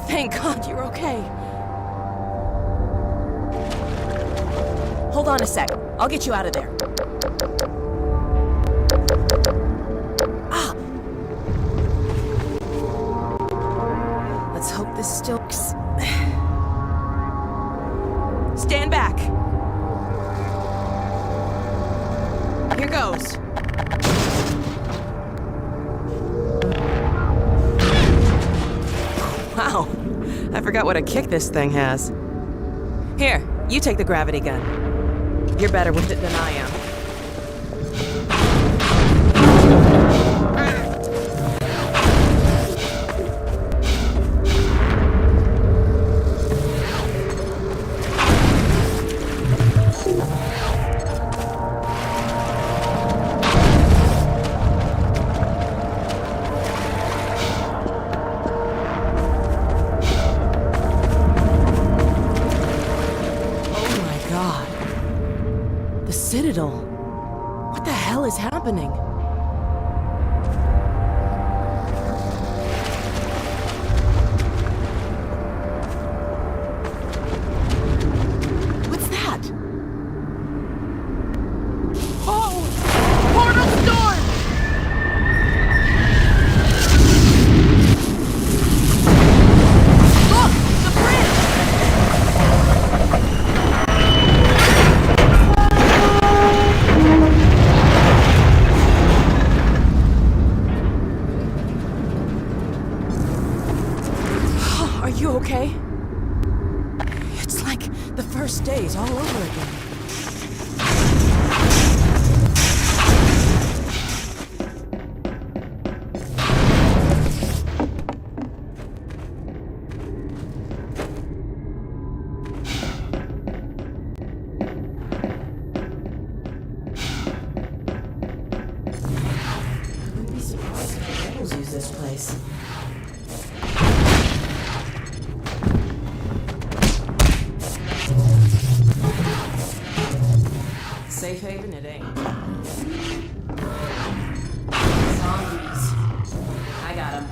Thank God you're okay. Hold on a sec. I'll get you out of there. Ah! Let's hope this still... Stand back. Here goes. Wow, I forgot what a kick this thing has. Here, you take the gravity gun. You're better with it than I am. The Citadel. What the hell is happening? What's that? Oh! Portal storm! Look! The bridge! Are you okay? It's like the first days all over again. I wouldn't be surprised if the rebels use this place. Safe haven it ain't. Zombies. I got 'em.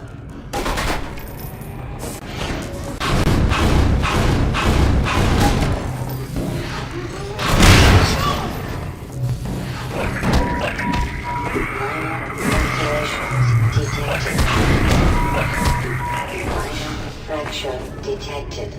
Fracture detected.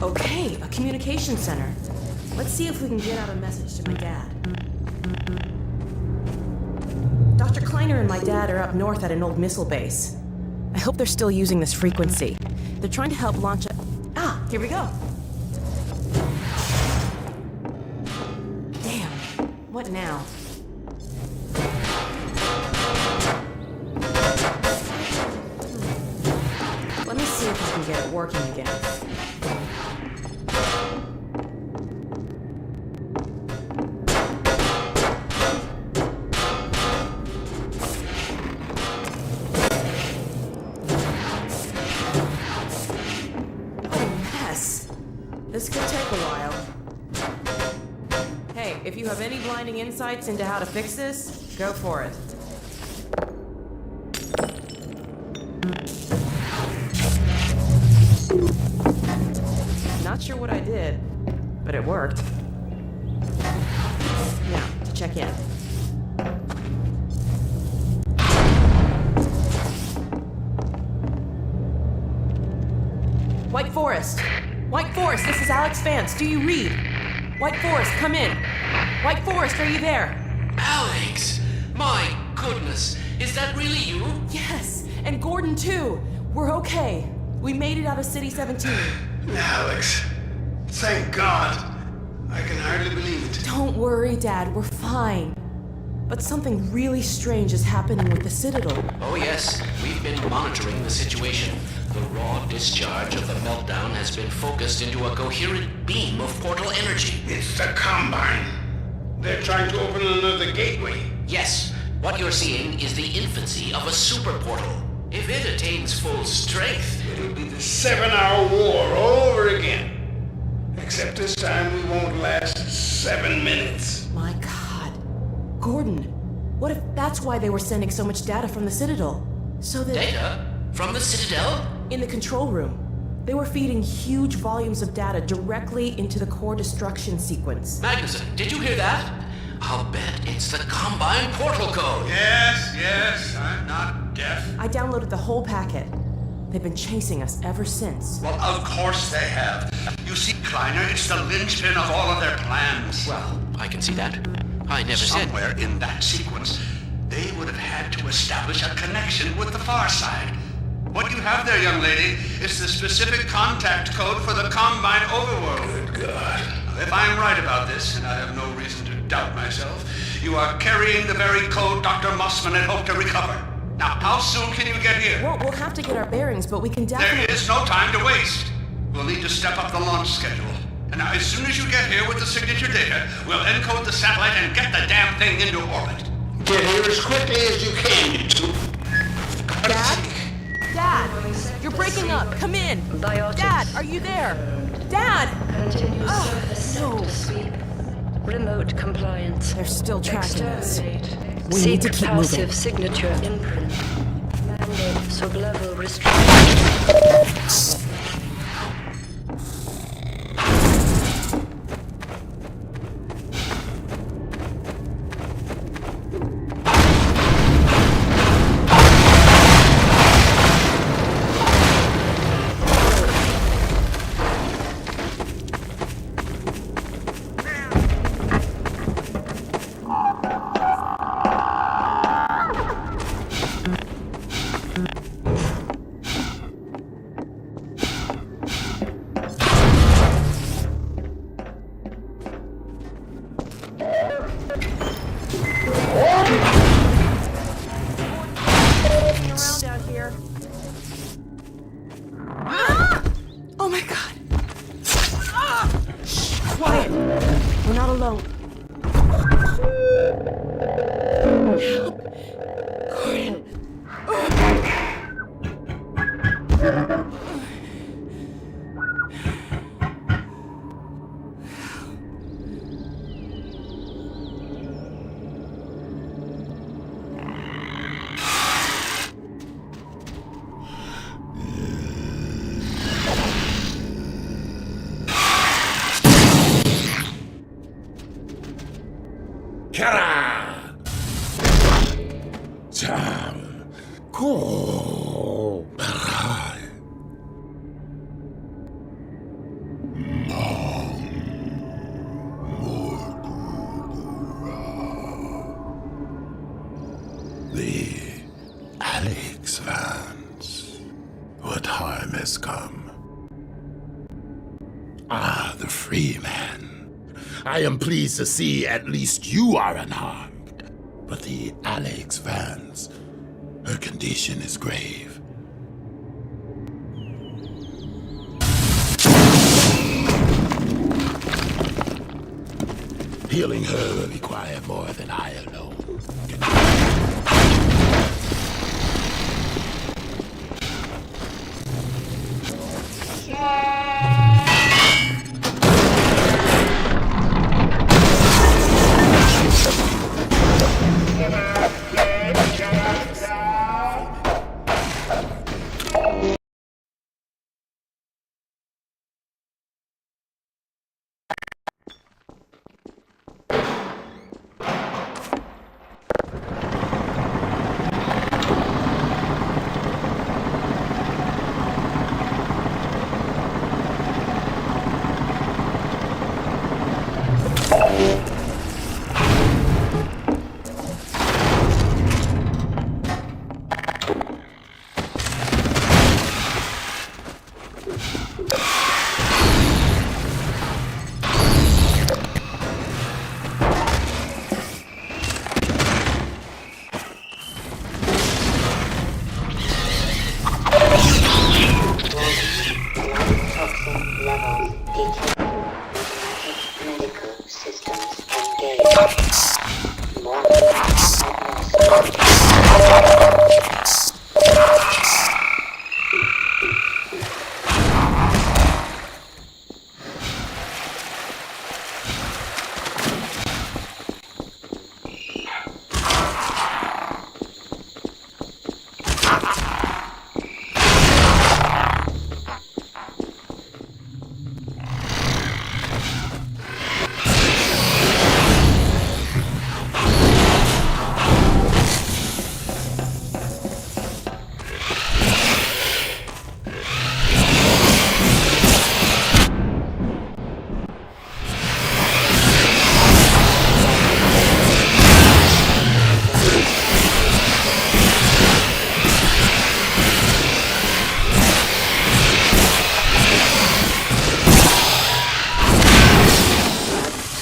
Okay, a communication center. Let's see if we can get out a message to my dad. Dr. Kleiner and my dad are up north at an old missile base. I hope they're still using this frequency. They're trying to help launch a... Ah, here we go. Damn, what now? get it working again. This could take a while. Hey, if you have any blinding insights into how to fix this, go for it. Not sure what I did, but it worked. Now, to check in. White Forest! White Forest, this is Alex Vance. Do you read? White Forest, come in. White Forest, are you there? Alex! My goodness, is that really you? Yes, and Gordon too. We're okay. We made it out of City 17. Alex, thank God. I can hardly believe it. Don't worry, Dad, we're fine. But something really strange is happening with the Citadel. Oh yes, we've been monitoring the situation. The raw discharge of the meltdown has been focused into a coherent beam of portal energy. It's the Combine. They're trying to open another gateway. Yes, what you're seeing is the infancy of a super portal. If it attains full strength, It'll be the 7-hour war all over again. Except this time we won't last 7 minutes. My God. Gordon, what if that's why they were sending so much data from the Citadel? So that... data from the Citadel? In the control room, they were feeding huge volumes of data directly into the core destruction sequence. Magnuson, did you hear that? I'll bet it's the Combine portal code. Yes, I'm not deaf. I downloaded the whole packet. They've been chasing us ever since. Well, of course they have. You see, Kleiner, it's the linchpin of all of their plans. Well, I can see that. I never said... Somewhere in that sequence, they would have had to establish a connection with the far side. What you have there, young lady, is the specific contact code for the Combine overworld. Good God. If I'm right about this, and I have no reason to doubt myself, you are carrying the very code Dr. Mossman had hoped to recover. Now, how soon can you get here? Well, we'll have to get our bearings, but we can definitely... There is no time to waste. We'll need to step up the launch schedule. And now, as soon as you get here with the signature data, we'll encode the satellite and get the damn thing into orbit. Get here as quickly as you can, you two. Dad? Dad! You're breaking up! Come in! Dad, are you there? Dad! Continue surface no. sector sweep. Remote compliance. They're still tracking us. Exterminate. We Seek need to keep passive moving. signature imprint. Mandate sub-level restriction. Around out here. Ah! Oh my God! Ah! Shh, quiet. We're not alone. Help. Gordon. Kara! Jam! Go! Barai! The Alex Vance. What time has come? Ah, the free man. I am pleased to see at least you are unharmed. But the Alex Vance, her condition is grave. Healing her will require more than I alone can do. Toxin levels detected. Medical systems engaged. Warning.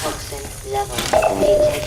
Toxin levels detected.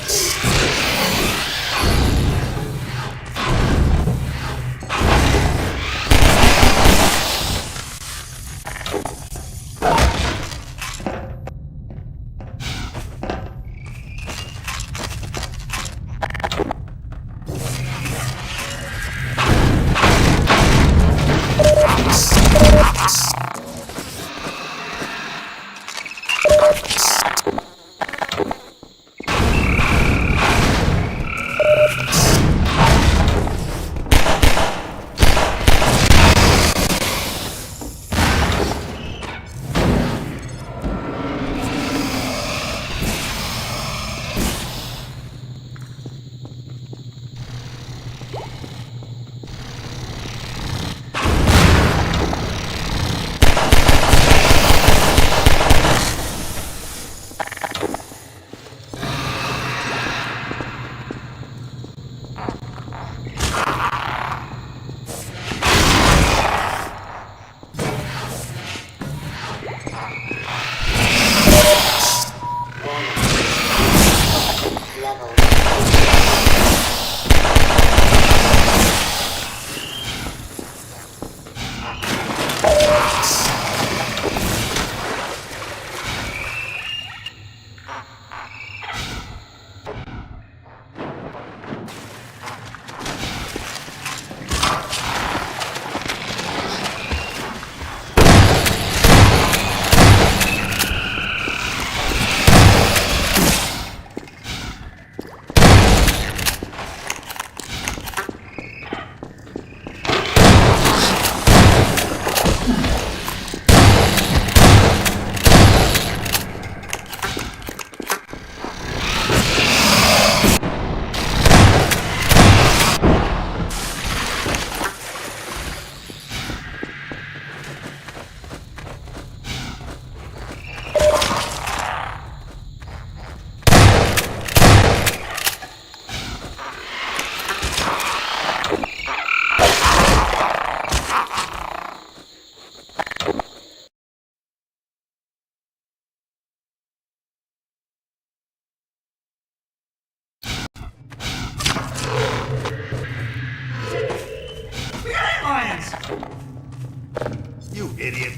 You idiot.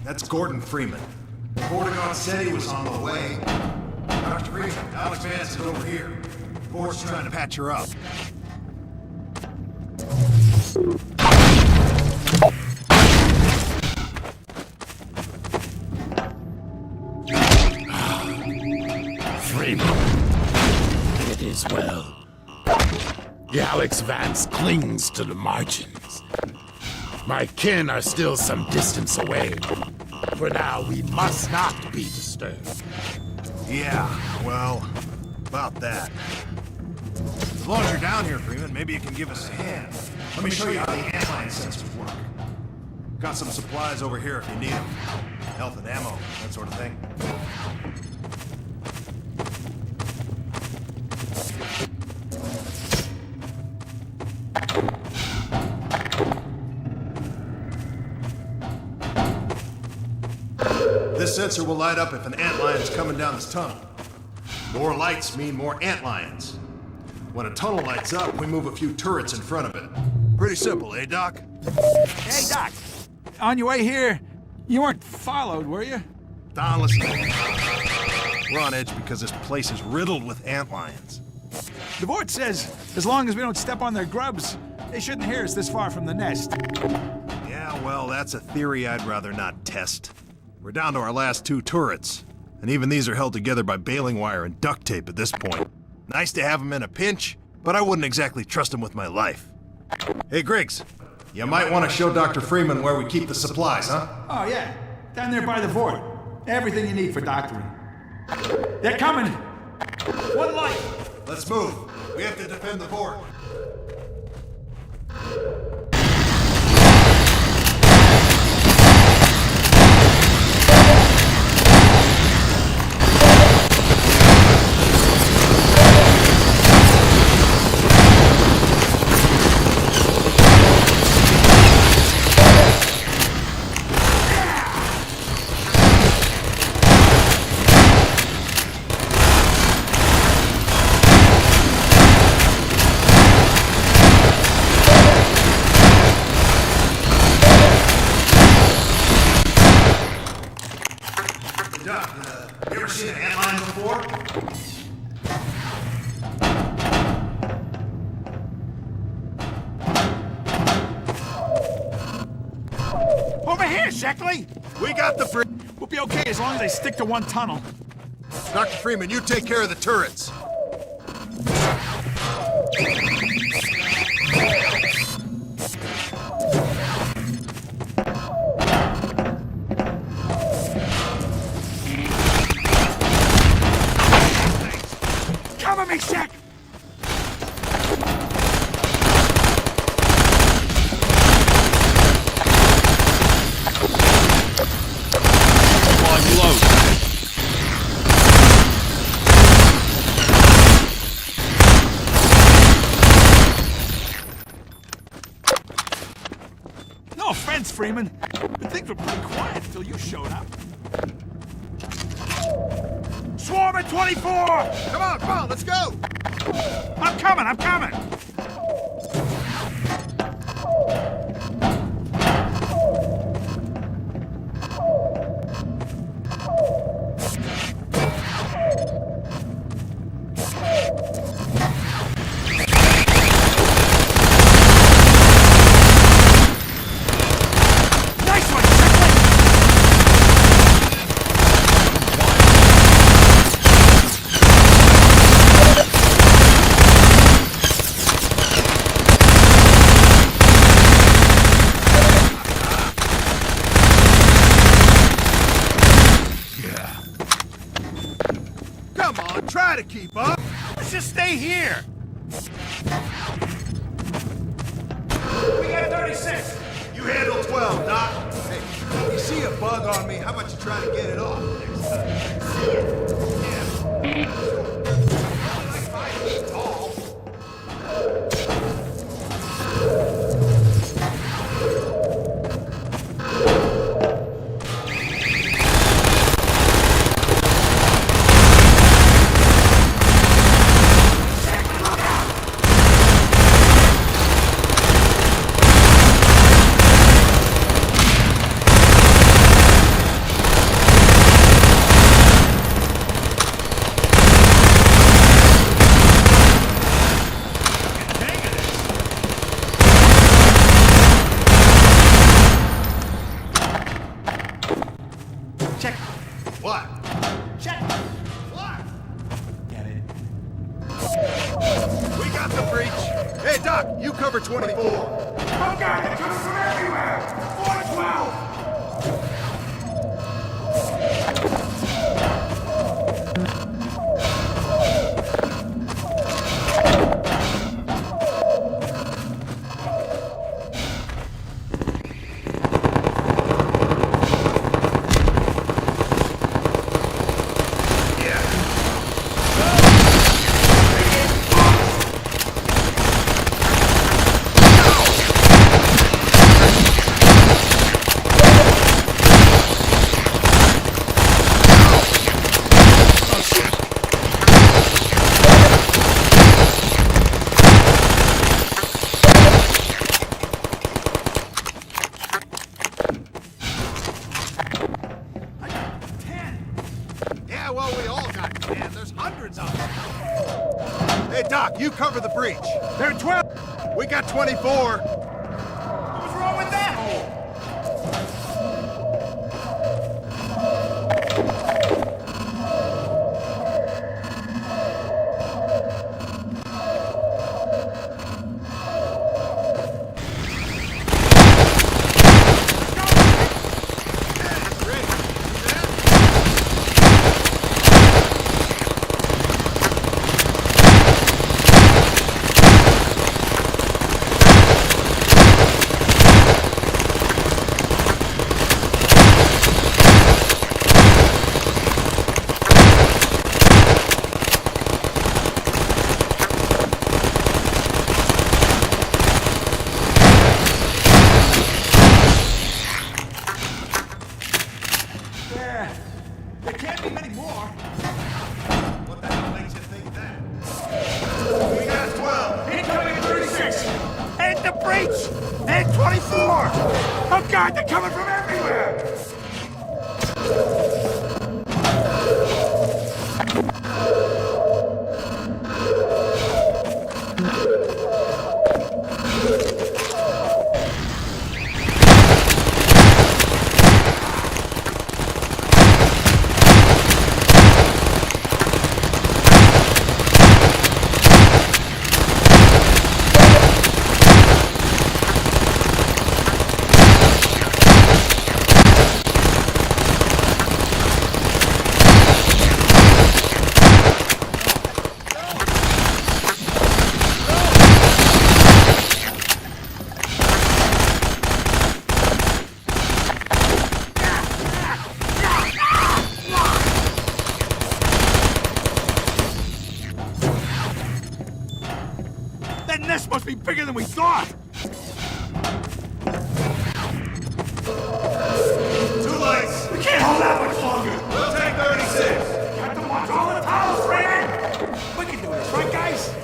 That's Gordon Freeman. Vortigaunt said he was on the way. Dr. Reed, Alex Vance is over here. Fort's trying to patch her up. Freeman. It is well. The Alex Vance clings to the margins. My kin are still some distance away. For now, we must not be disturbed. Yeah, well, about that. As long as you're down here, Freeman, maybe you can give us a hand. Let me show you how the antline sensors work. Got some supplies over here if you need them. Health and ammo, that sort of thing. This sensor will light up if an antlion is coming down this tunnel. More lights mean more antlions. When a tunnel lights up, we move a few turrets in front of it. Pretty simple, eh, Doc? Hey, Doc. On your way here, you weren't followed, were you? Don, listen. We're on edge because this place is riddled with antlions. The board says as long as we don't step on their grubs, they shouldn't hear us this far from the nest. Yeah, well, that's a theory I'd rather not test. We're down to our last 2 turrets, and even these are held together by baling wire and duct tape at this point. Nice to have them in a pinch, but I wouldn't exactly trust them with my life. Hey, Griggs, you might want to show Dr. Freeman where we keep the supplies, huh? Oh, yeah. Down there by the fort. Everything you need for doctoring. They're coming. One light. Let's move. We have to defend the fort. Doc, you ever seen an antlion before? Over here, Sheckley. We got the We'll be okay as long as they stick to one tunnel. Dr. Freeman, you take care of the turrets. Cover me, Shaq! No offense, Freeman, but things were pretty quiet until you showed up. Swarm at 24! Come on, let's go! I'm coming! Nice one, Sheckley! Come on, try to keep up. Let's just stay here! We got 36. You handle 12, Doc. Hey, if you see a bug on me, how about you try to get it off next time? Yeah. Only like 5 feet tall. got the breach. Hey, Doc, you cover 24. Oh God, they're coming from everywhere! 412! Yeah, well, we all got 10. There's hundreds of them. Hey, Doc, you cover the breach. They're 12! We got 24. What's wrong with that hole? There can't be many more. What the hell makes you think that? We got 12. Incoming at 36! And the breach! And 24! Oh God, they're coming from everywhere! That nest must be bigger than we thought! 2 lights. We can't hold out much longer! We'll take 36. Got to watch all the towels, Raymond! We can do this, right, guys?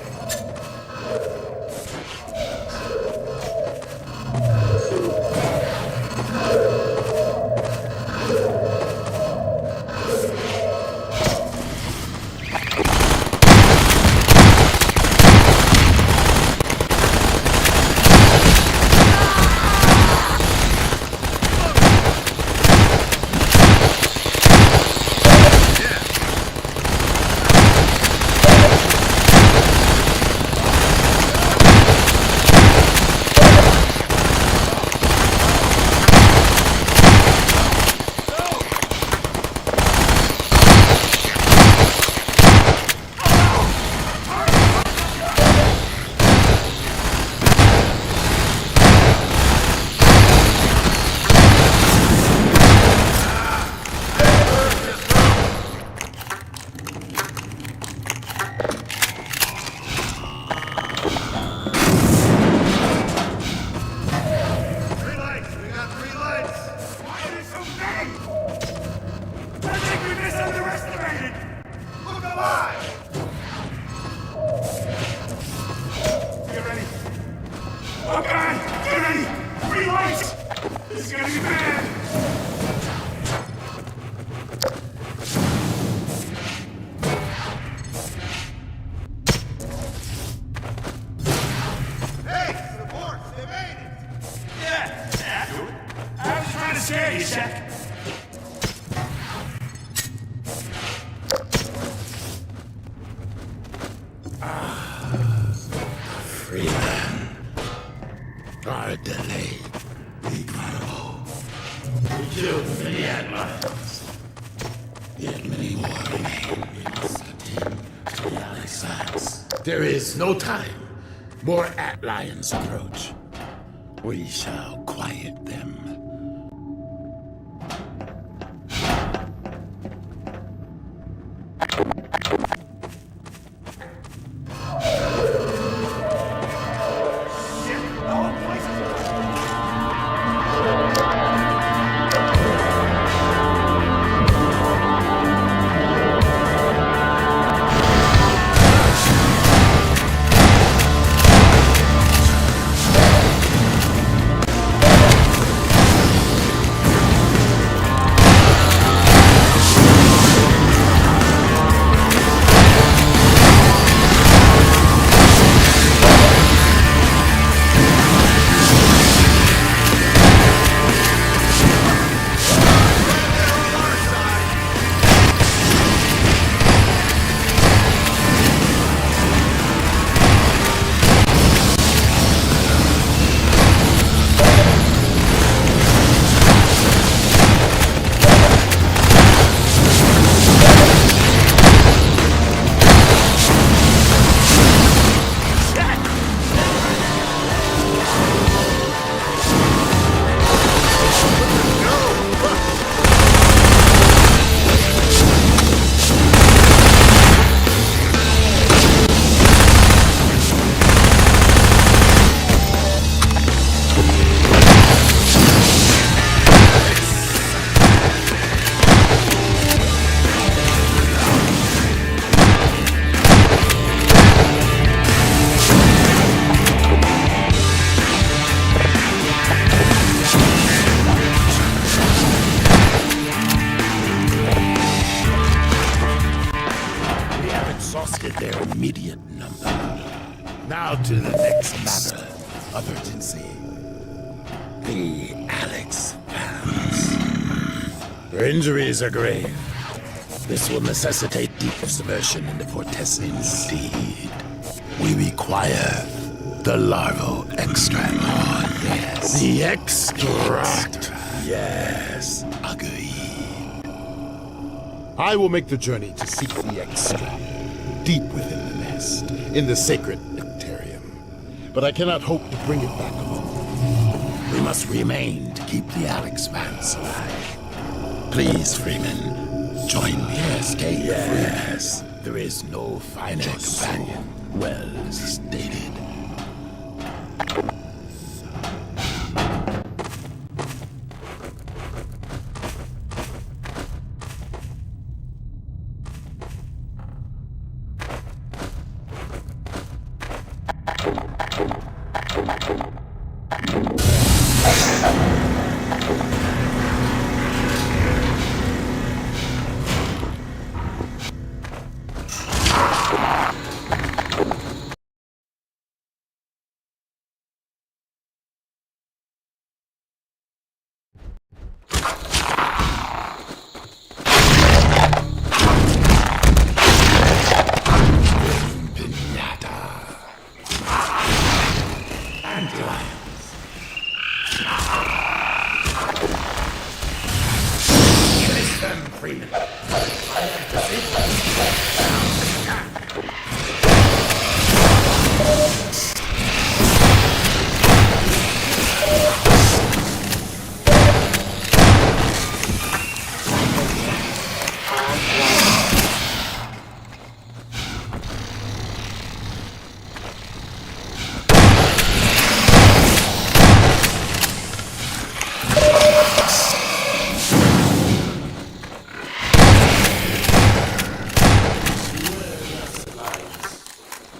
Oh God! Get ready! 3 lights! This is gonna be bad! Hey, support! They made it! Yeah, I was trying to scare you, Shaq. Our delay. Incredible. We killed many Atlians. Yet many more remain. We must attend to the Alex Vance. There is no time. More Atlians approach. We shall quiet them. Their immediate number. Now to the next matter of urgency. The Alex Vance. Her injuries are grave. This will necessitate deep submersion into Vortessin. Indeed. We require the larval extract. Oh, yes. The extract. Yes. Agreed. I will make the journey to seek the extract. Deep within the nest, in the sacred nectarium. But I cannot hope to bring it back home. We must remain to keep the Alex Vance alive. Please, Freeman, join me in escape. Yes, there is no finer companion. Well stated.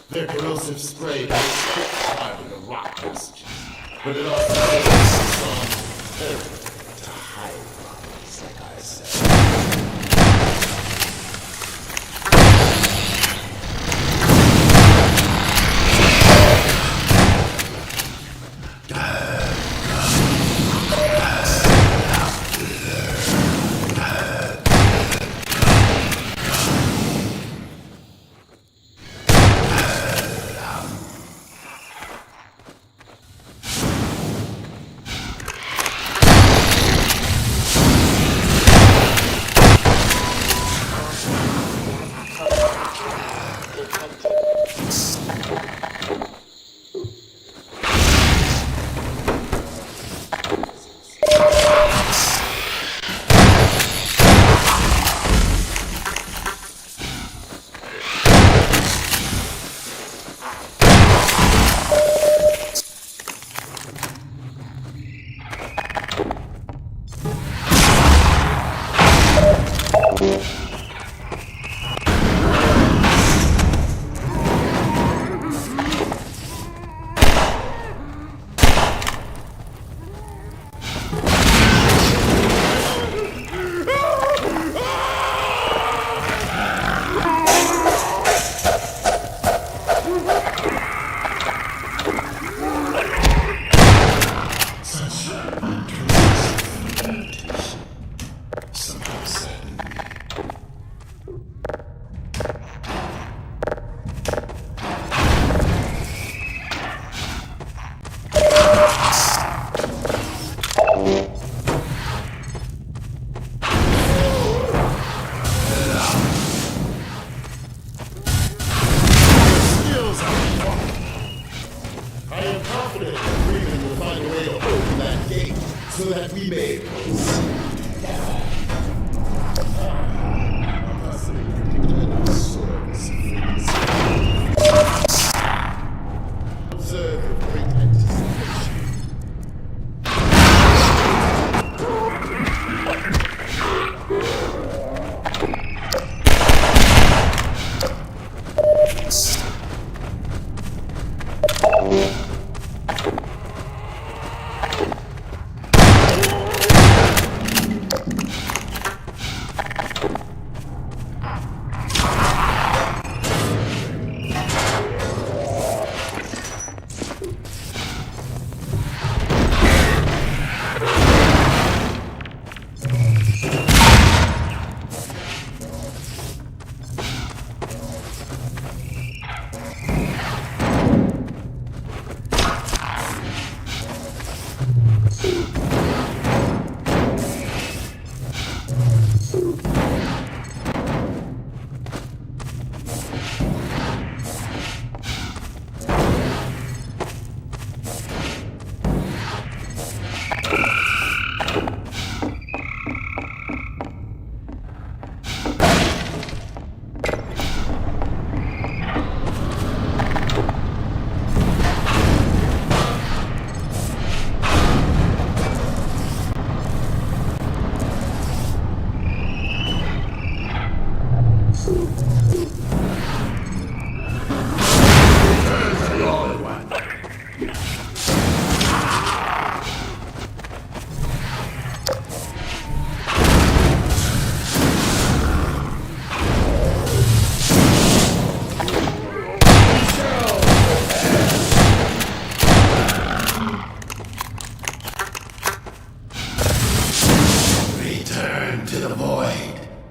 Their corrosive spray is hard in the rock passages, but it also makes on to hide bodies, like I said.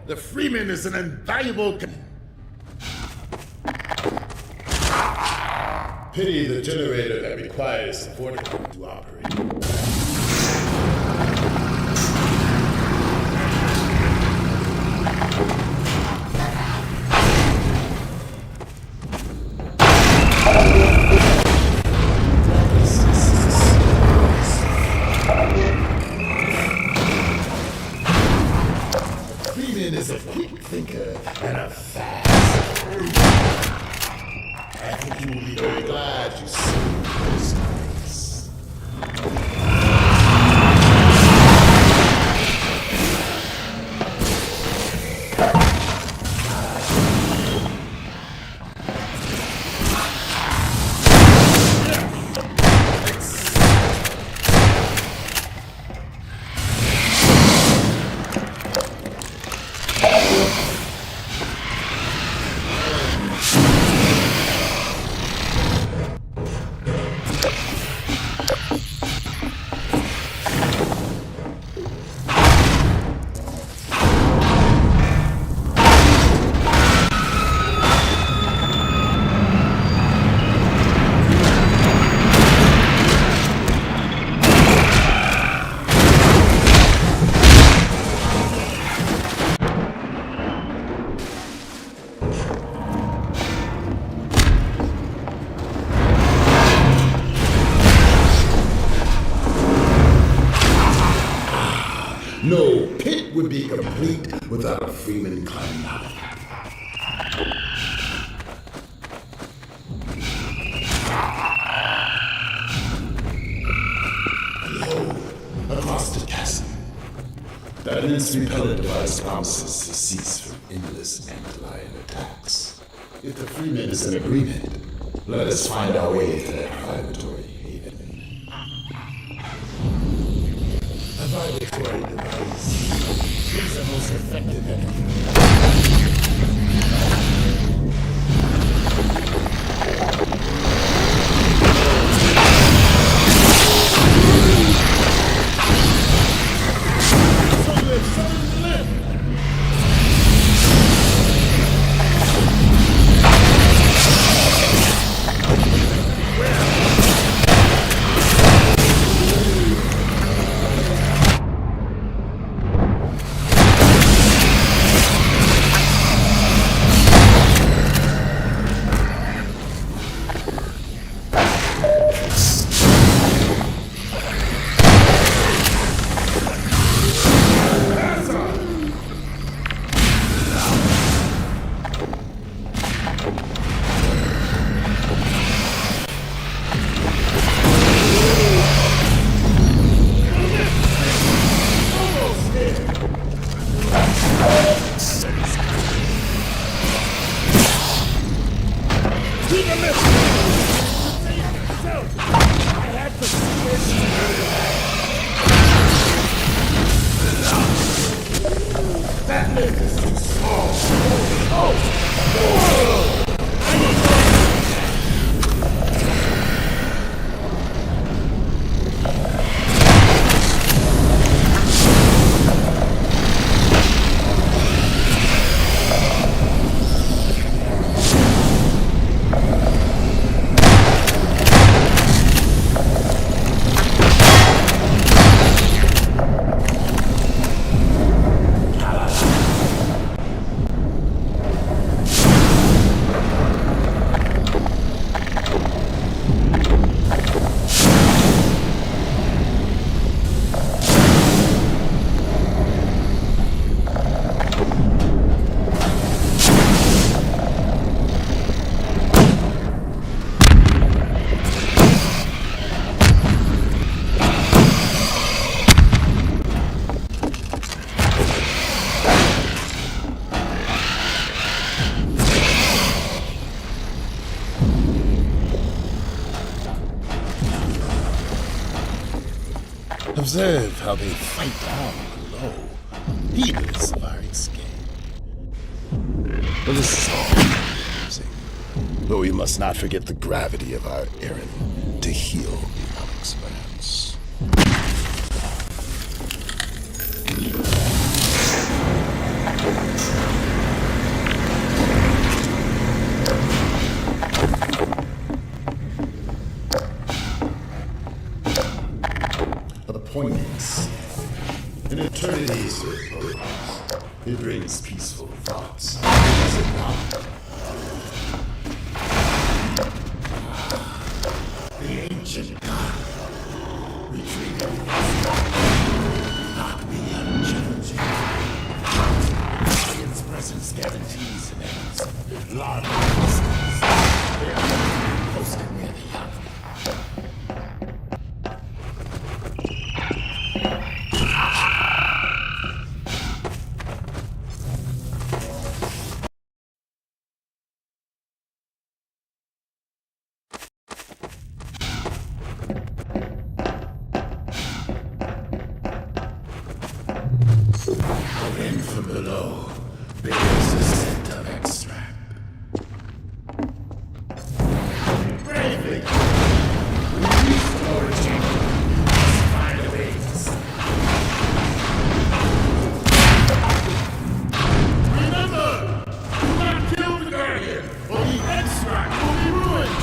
The Freeman is an invaluable... Pity the generator that requires support to operate. Is a quick thinker and a fast reader. I think you will be very glad you see those things. would be complete without Freeman climbing out. Across the chasm. That immense repellent device promises to cease from endless antlion attacks. If the Freeman is in agreement, let us find our way to that vibratory haven. A vibratory device is the most effective enemy. Observe how they fight down below, heedless of our escape. But this is all amusing. But we must not forget the gravity of our errand to heal the Alex Vance. Poignance. An eternity's repose. It brings peaceful thoughts. Does it not? The ancient God. Retrieving not the unchanging. Its presence guarantees an end. Large monsters. They are posted near the young. In from below, bears a scent of extract. Bravely, origin must find a way to stop. Remember, do not kill the Guardian, or the extract will be ruined.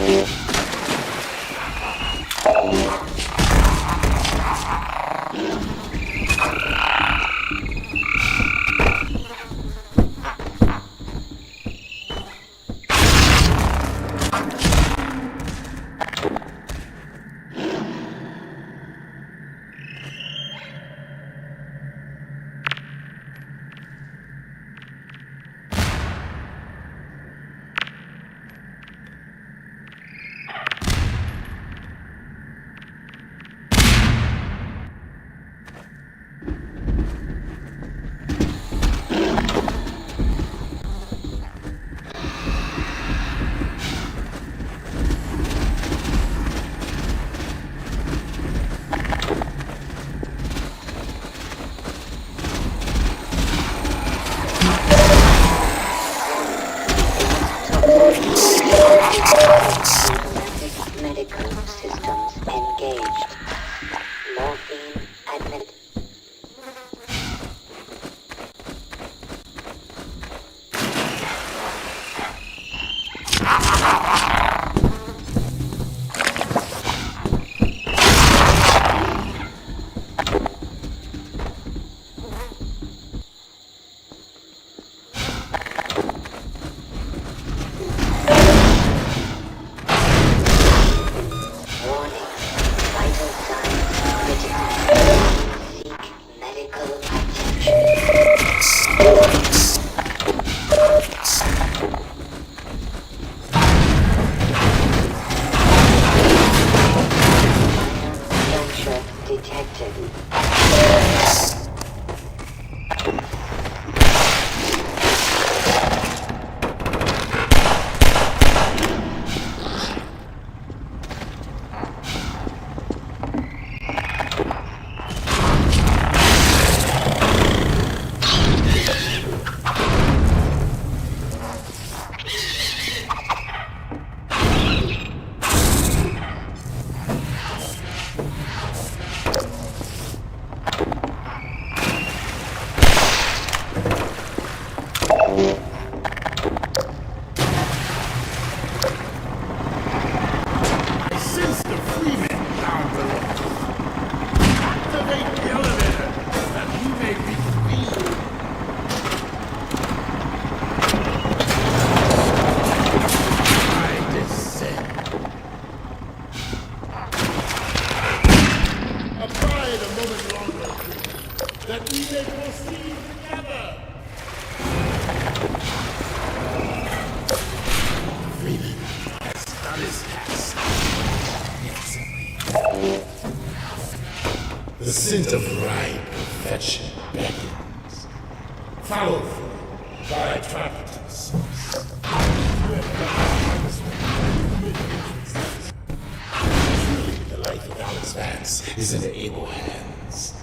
Automatic medical systems engaged. Morphine admitted. Warning. Vital signs critical. Seek medical attention. Juncture detected. I sense the Freeman down below. Activate the elevator that we may reconvene. I descend. Abide a moment longer, that we may proceed together. Freeman has done his task. The scent of ripe perfection beckons. Followed by attractive source. Truly, the life of Alex Vance is in able hands.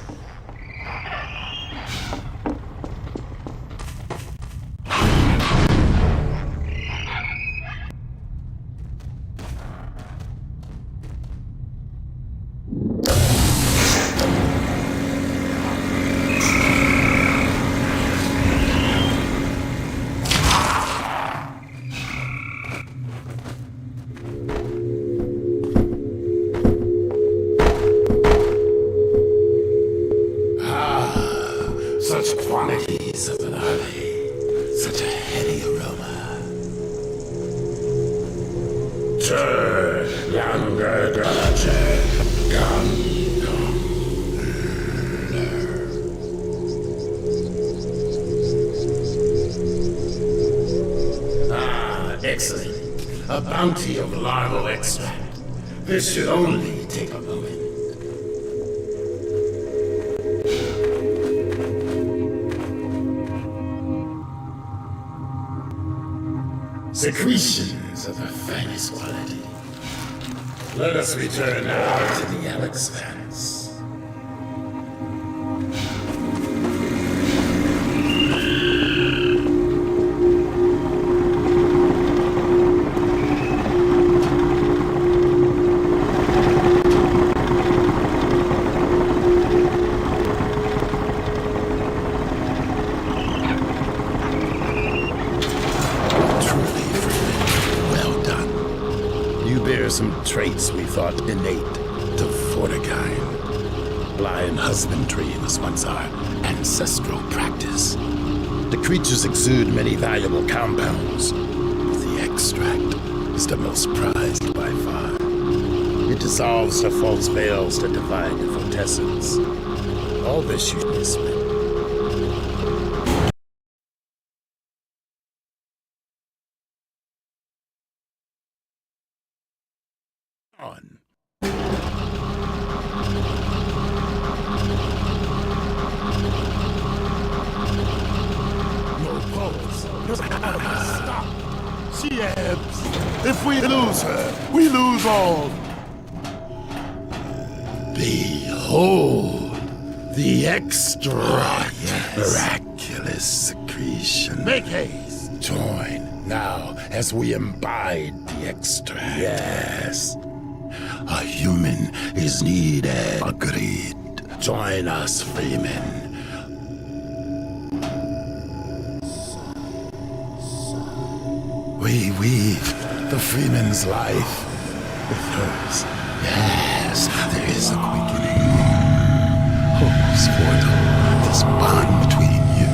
Such quantities of an army, such a heady aroma. Turn, younger daughter, excellent. A bounty of larval extract. This should only take a moment. Secretions of the finest quality. Let us return now to the Alex Vance. You bear some traits we thought innate to Vortigern. Blind husbandry was once our ancestral practice. The creatures exude many valuable compounds, but the extract is the most prized by far. It dissolves the false veils that divide the Vortessence. All this you miss. On. No pulse. Stop. She ebbs. If we lose her, we lose all. Behold, the extra miraculous secretion. Make haste. Join now as we imbibe the extract. Yes. A human is needed. Agreed. Join us, Freeman. We weave the Freeman's life with hers. Yes, there is a quickening. Hope's portal, this bond between you.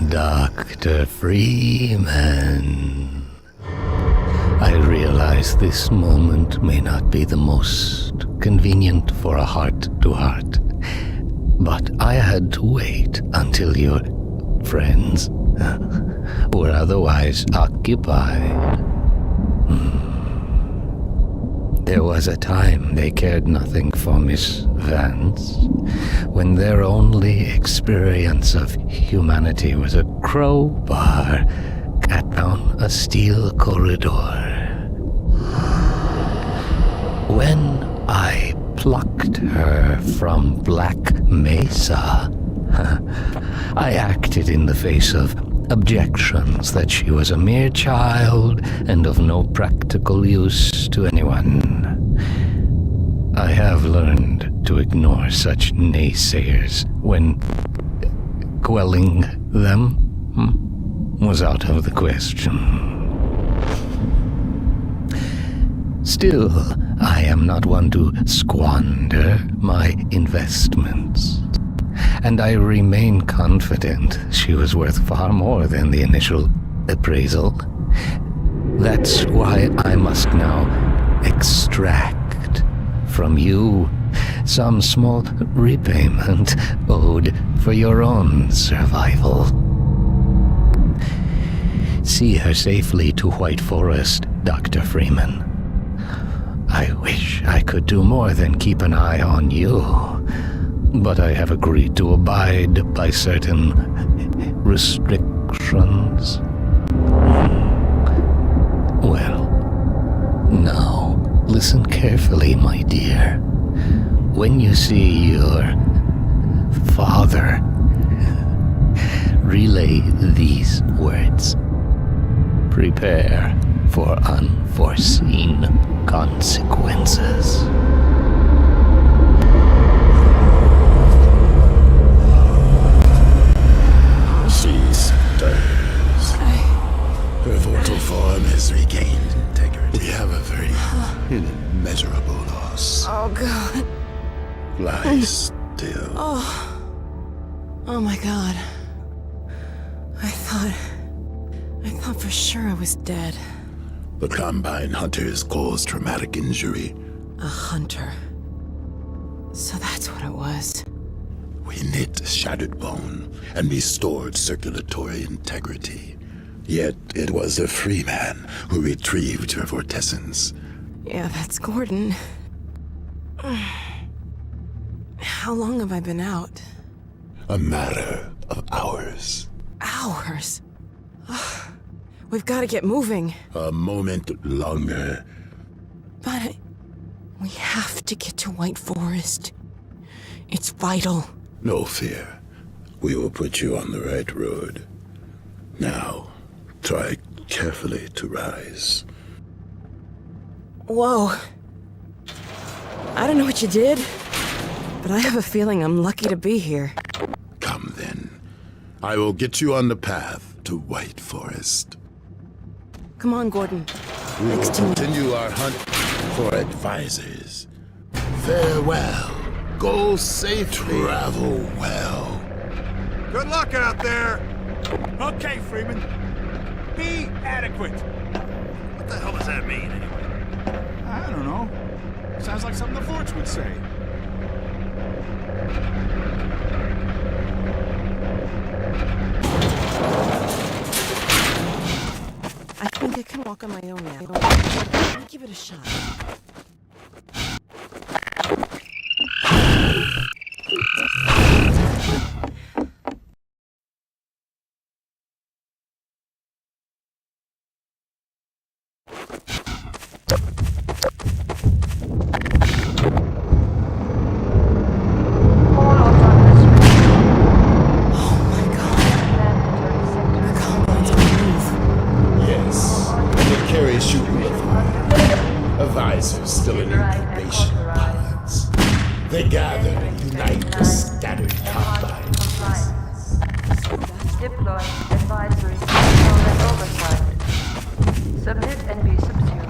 Dr. Freeman. I realize this moment may not be the most convenient for a heart-to-heart, but I had to wait until your friends were otherwise occupied. There was a time they cared nothing for Miss Vance, when their only experience of humanity was a crowbar cut down a steel corridor. When I plucked her from Black Mesa, I acted in the face of objections that she was a mere child and of no practical use to anyone. I have learned to ignore such naysayers when quelling them was out of the question. Still, I am not one to squander my investments, and I remain confident she was worth far more than the initial appraisal. That's why I must now extract from you some small repayment owed for your own survival. See her safely to White Forest, Dr. Freeman. I wish I could do more than keep an eye on you, but I have agreed to abide by certain restrictions. Well, now listen carefully, my dear. When you see your father, relay these words. Prepare for unforeseen consequences. She stirs. Her vocal form has regained integrity. We have a very immeasurable loss. Oh, God. Lie still. Oh my God. I thought for sure I was dead. The Combine hunters caused traumatic injury. A hunter. So that's what it was. We knit shattered bone and restored circulatory integrity. Yet it was a free man who retrieved her vortessence. Yeah, that's Gordon. How long have I been out? A matter of hours. Hours? We've got to get moving. A moment longer. But we have to get to White Forest. It's vital. No fear. We will put you on the right road. Now, try carefully to rise. Whoa. I don't know what you did, but I have a feeling I'm lucky to be here. Come then. I will get you on the path to White Forest. Come on, Gordon. We will Next to me. continue our hunt for advisors. Farewell. Go safely. Travel well. Good luck out there! Okay, Freeman. Be adequate. What the hell does that mean, anyway? I don't know. Sounds like something the Forts would say. I think I can walk on my own now. Let me give it a shot. Yes, the carry shooting advisors still in incubation pods. They gather and unite the scattered combine. Deploy advisory control and oversight. Submit and be subsumed.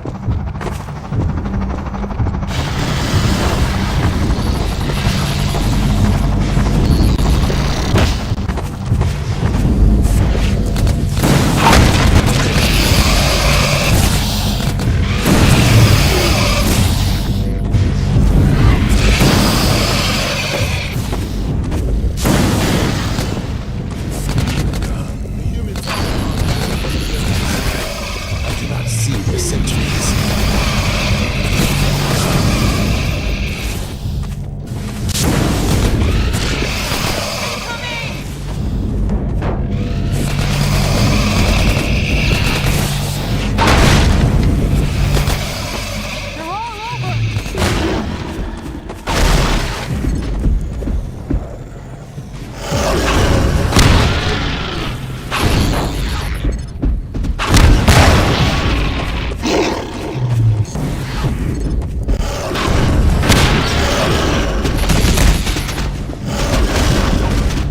I do not see the sentries.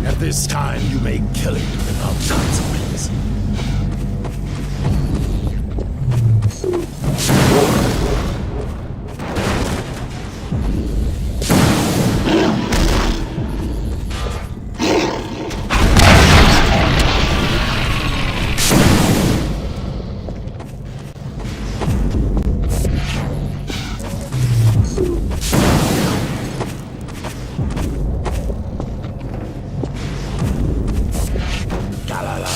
At this time, you may kill it without consequence. Galala.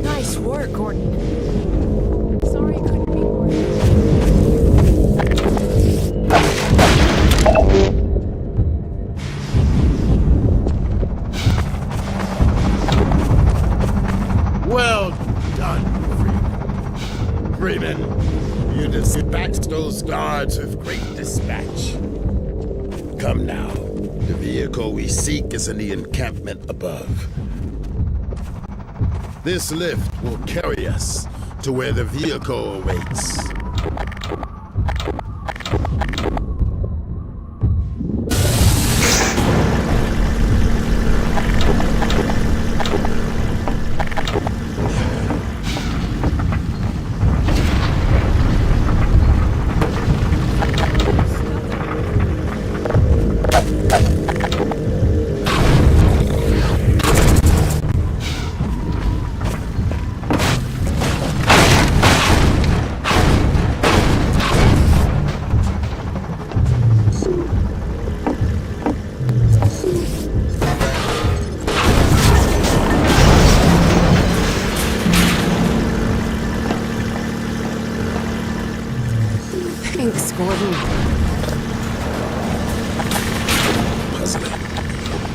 Nice work, Gordon. Sorry I couldn't be more. Well done, Freeman. Freeman, you dispatched those guards with great dispatch. Come now. The vehicle we seek is in the encampment above. This lift will carry us to where the vehicle awaits.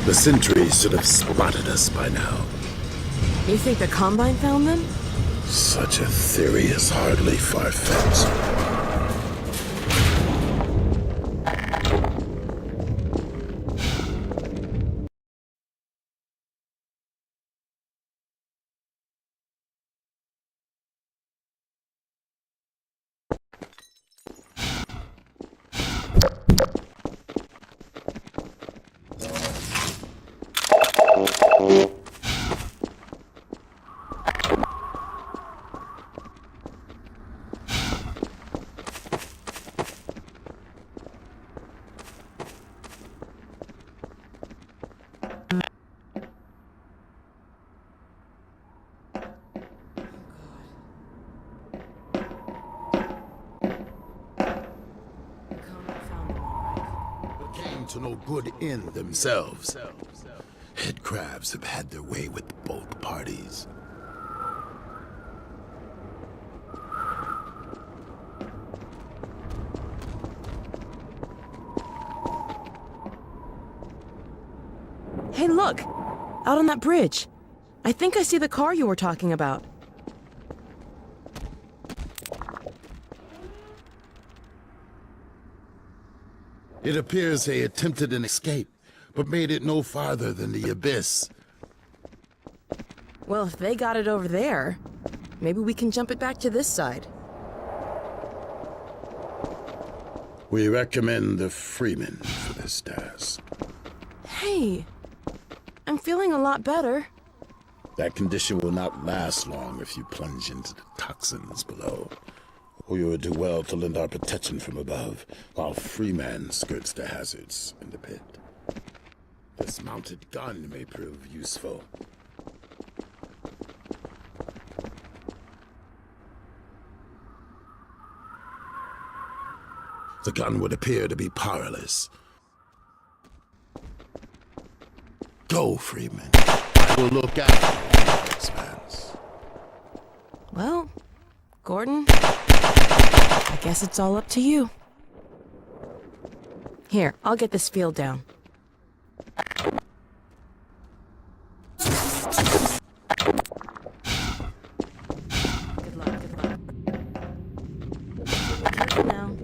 The sentries should have spotted us by now. You think the Combine found them? Such a theory is hardly far-fetched. Came to no good end themselves. Head crabs have had their way with both parties. Hey, look! Out on that bridge. I think I see the car you were talking about. It appears they attempted an escape, but made it no farther than the abyss. Well, if they got it over there, maybe we can jump it back to this side. We recommend the Freeman for this task. Hey, I'm feeling a lot better. That condition will not last long if you plunge into the toxins below. We would do well to lend our protection from above, while Freeman skirts the hazards in the pit. This mounted gun may prove useful. The gun would appear to be powerless. Go, Freeman. I will look after Alex Vance. Well, Gordon, I guess it's all up to you. Here, I'll get this field down. Good luck, good luck. Careful now.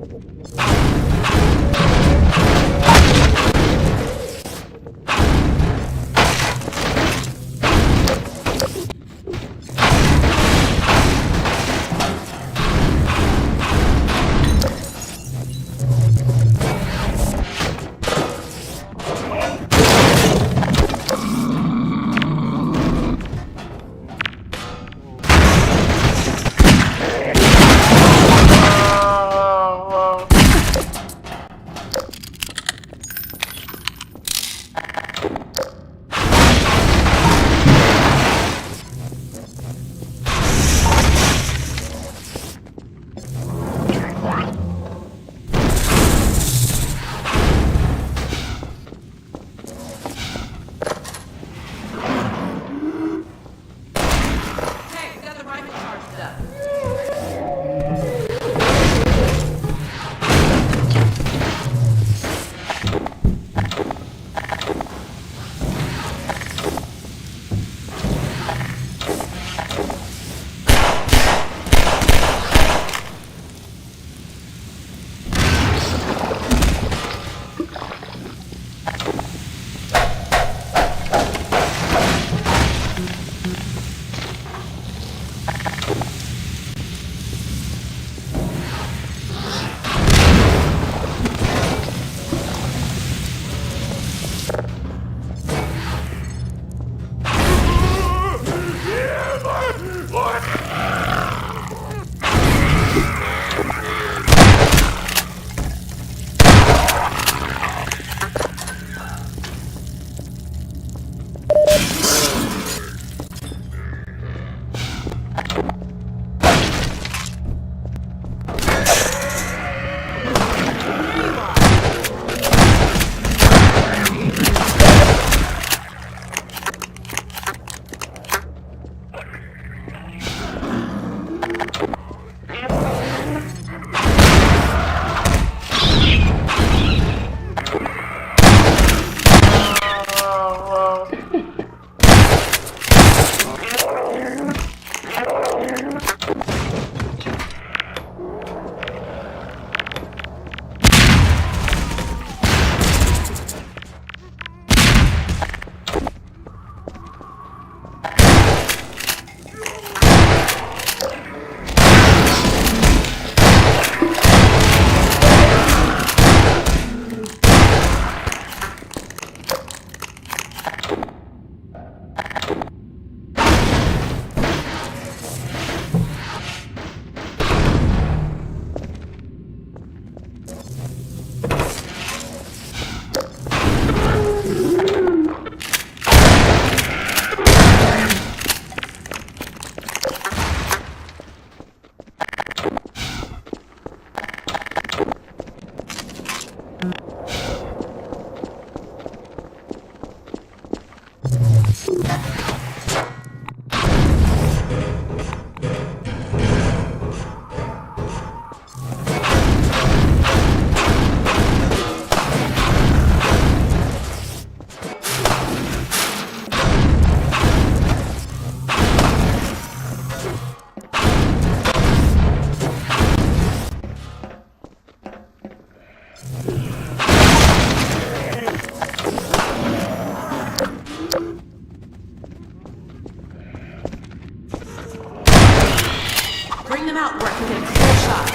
Bring them out where I can get a full shot.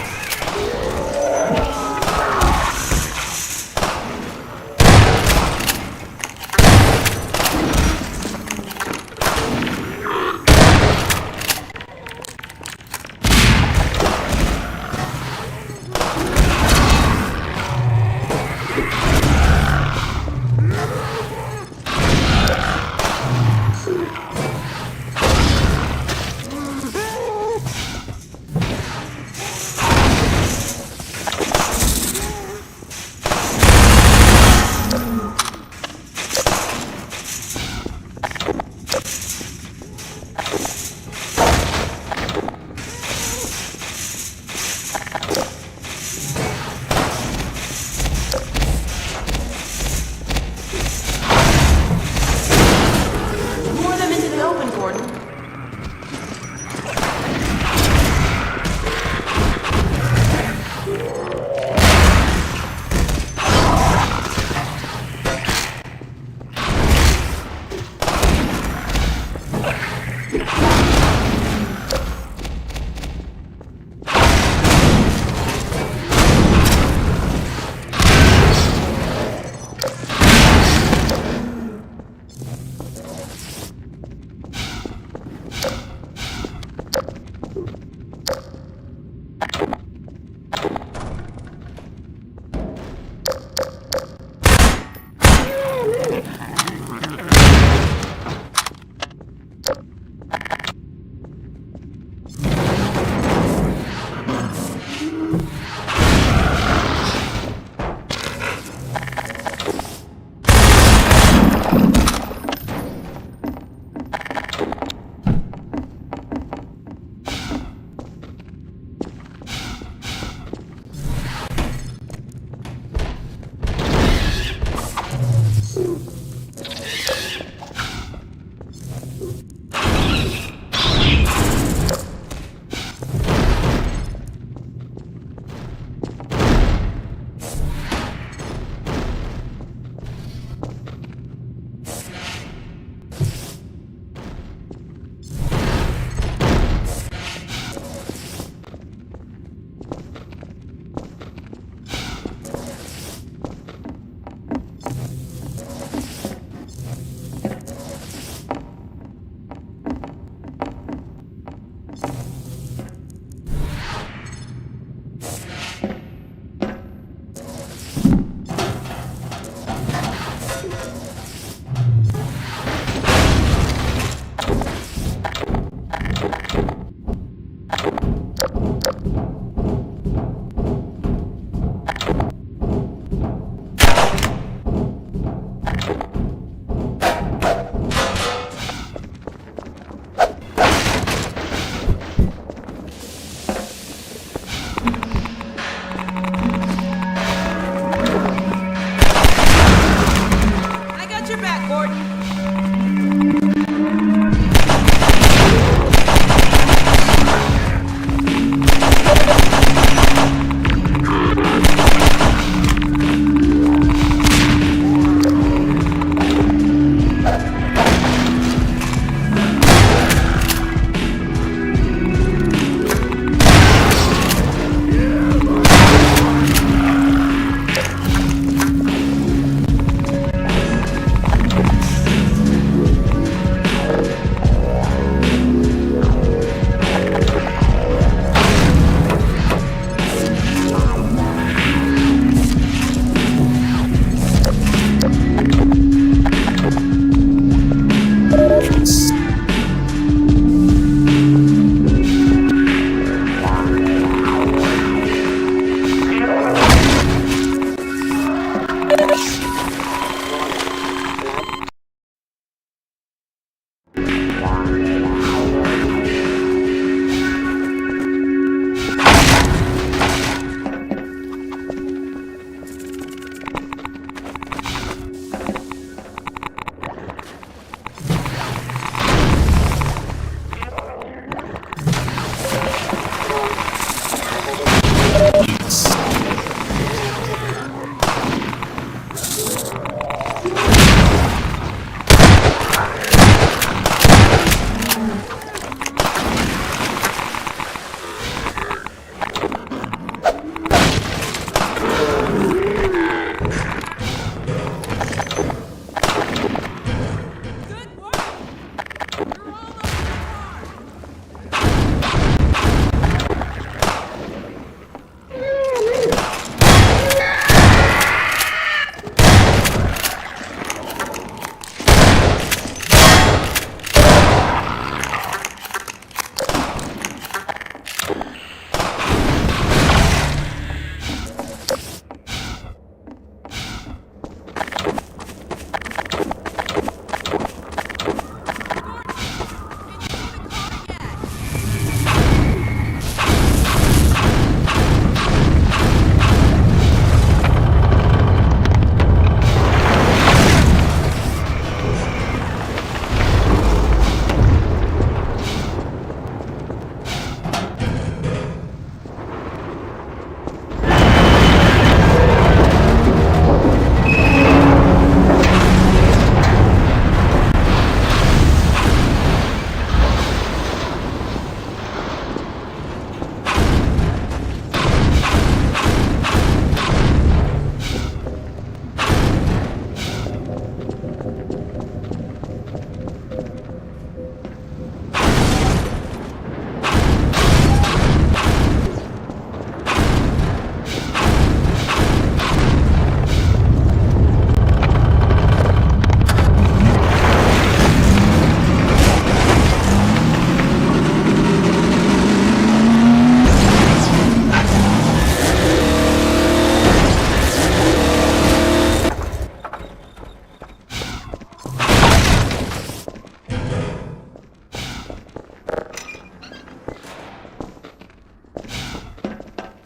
Lure them into the open, Gordon.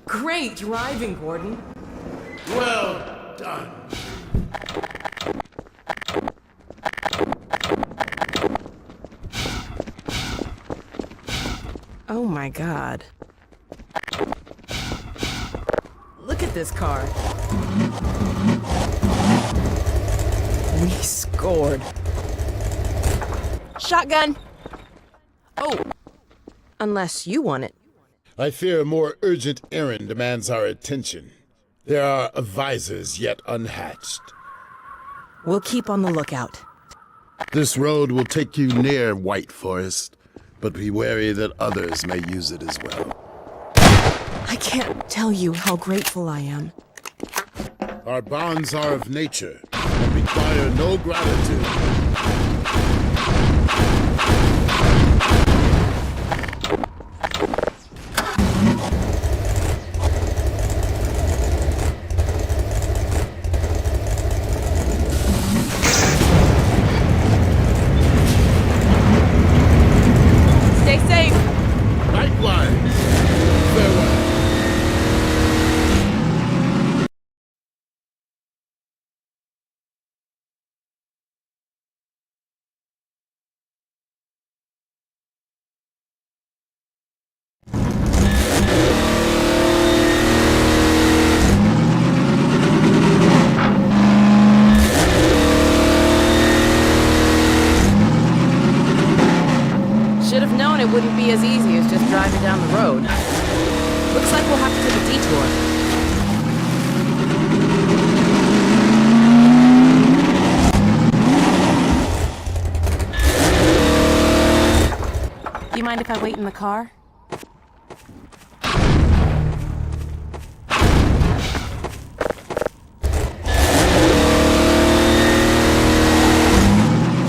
Great driving, Gordon. Well done. Oh my god. Look at this car. We scored. Shotgun! Oh, unless you want it. I fear a more urgent errand demands our attention. There are advisors yet unhatched. We'll keep on the lookout. This road will take you near White Forest, but be wary that others may use it as well. I can't tell you how grateful I am. Our bonds are of nature and require no gratitude. Stay safe. Likewise. Farewell. Should have known it wouldn't be as easy as just driving down the road. Looks like we'll have to take a detour. Do you mind if I wait in the car?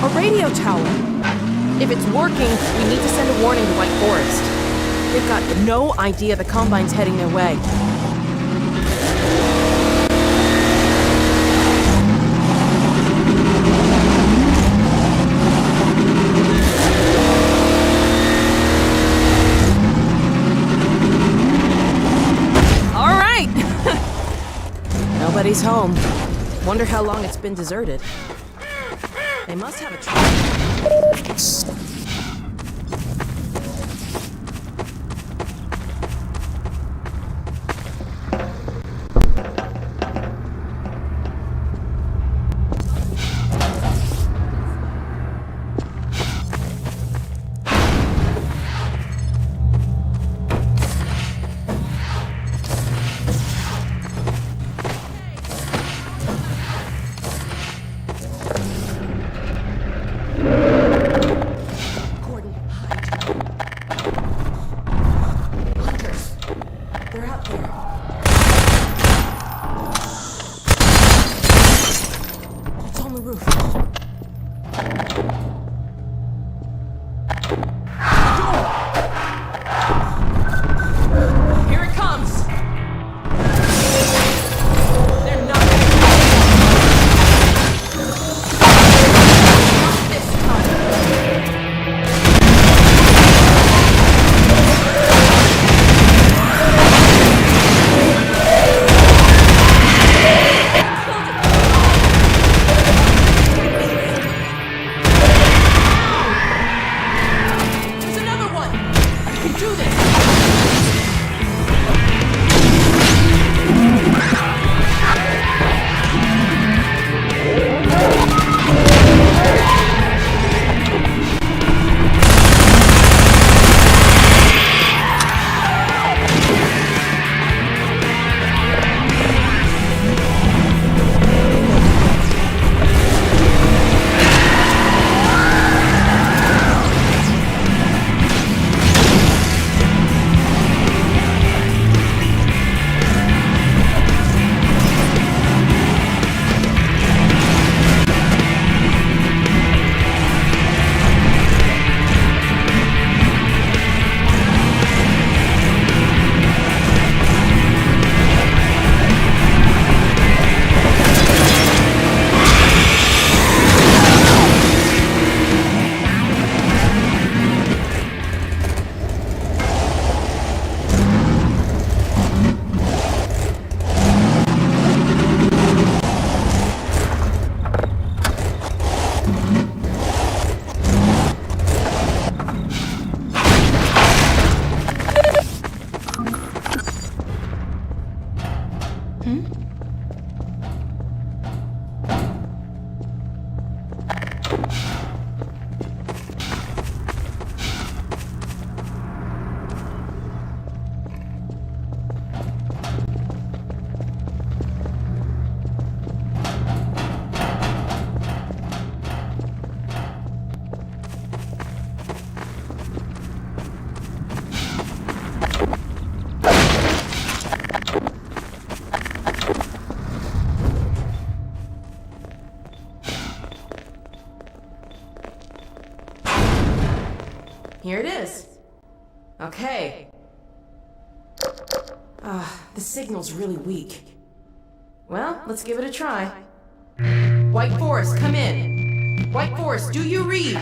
A radio tower. If it's working, we need to send a warning to White Forest. They've got no idea the Combine's heading their way. All right! Nobody's home. Wonder how long it's been deserted. They must have a truck. roof. Here it comes! They're not this time. There's another one! You can do this! Here it is. Okay. The signal's really weak. Well, let's give it a try. White Forest, come in. White Forest, do you read?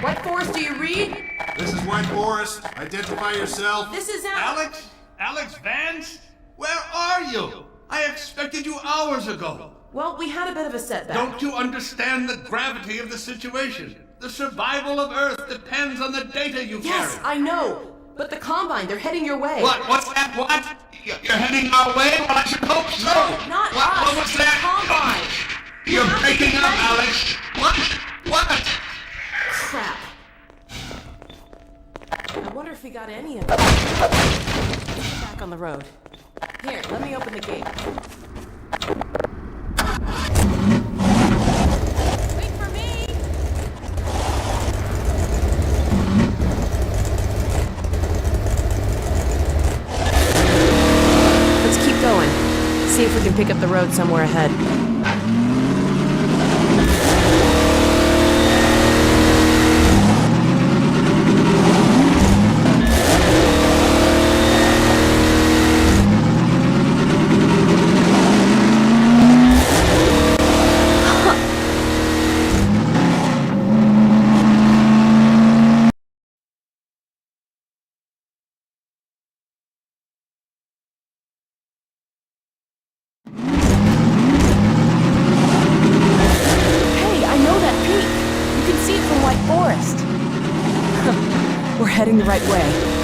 White Forest, do you read? This is White Forest. Identify yourself. This is Alex? Alex Vance? Where are you? I expected you hours ago. Well, we had a bit of a setback. Don't you understand the gravity of the situation? The survival of Earth depends on the data you Yes, carry. I know. But the Combine, they're heading your way. What? What's that? What? You're heading our way? Well, I should hope so. No, not what? us. What was that? Combine. You're Not breaking up, ready. Alex. What? What? Crap. I wonder if we got any of it. Back on the road. Here, let me open the gate. Wait for me! Let's keep going. See if we can pick up the road somewhere ahead. We're heading the right way.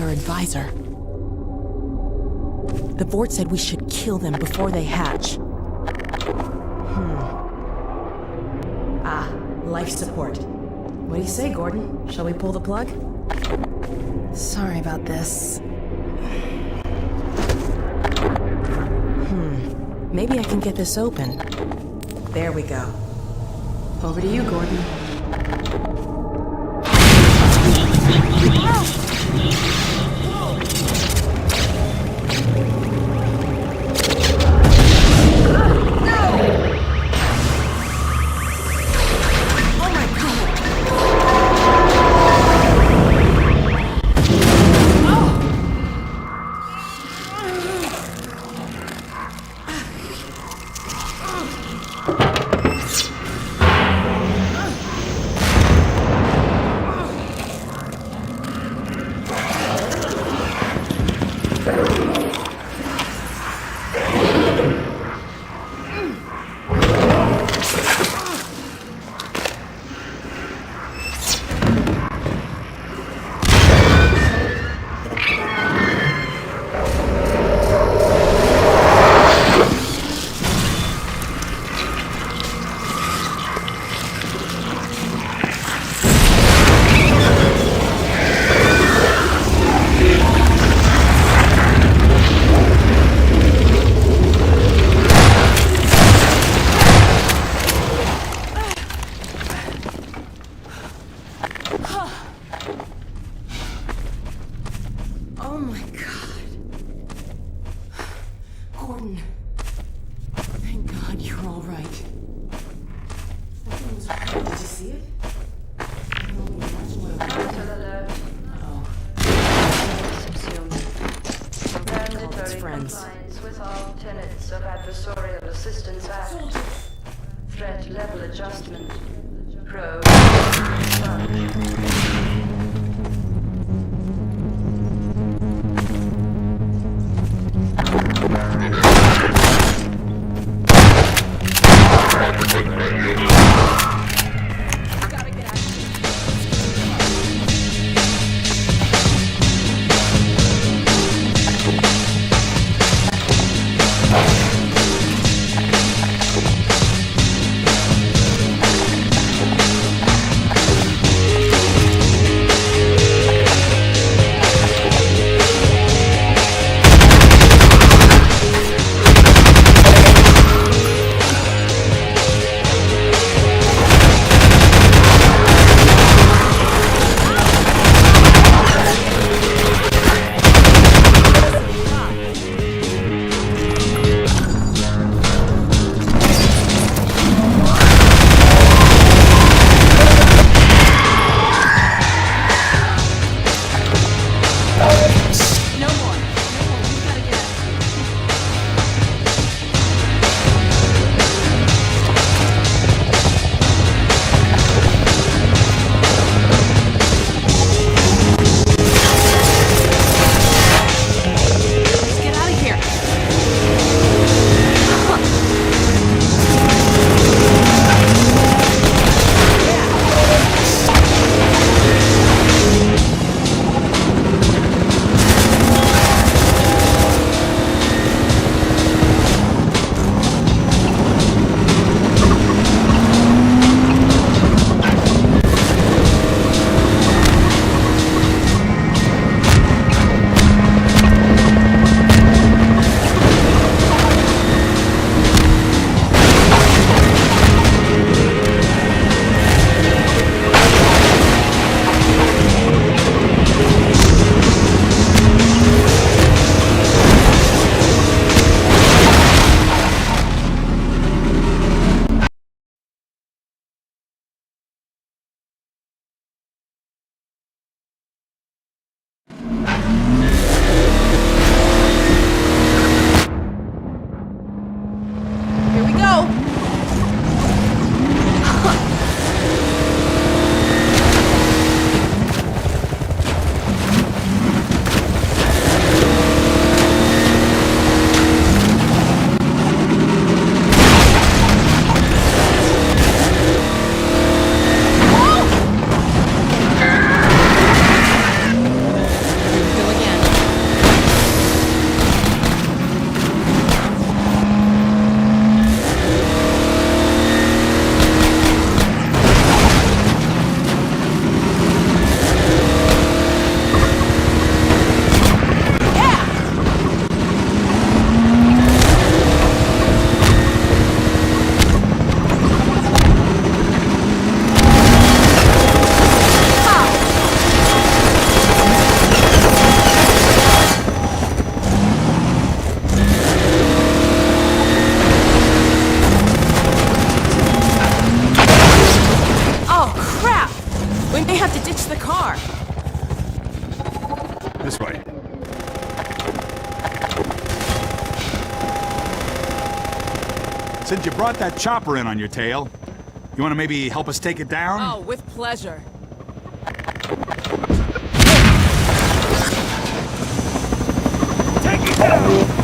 our advisor. The Vort said we should kill them before they hatch. Ah, life support. What do you say, Gordon? Shall we pull the plug? Sorry about this. Maybe I can get this open. There we go. Over to you, Gordon. Oh my God. Gordon. Thank God you're all right. Something was wrong. Did you see it? I can only imagine what it was. Cancel alert. Oh. Mandatory friends. compliance with all tenets of Adversarial Assistance Act. Threat level adjustment. Probe. We may have to ditch the car. This way. Since you brought that chopper in on your tail, you want to maybe help us take it down? Oh, with pleasure. Take it down!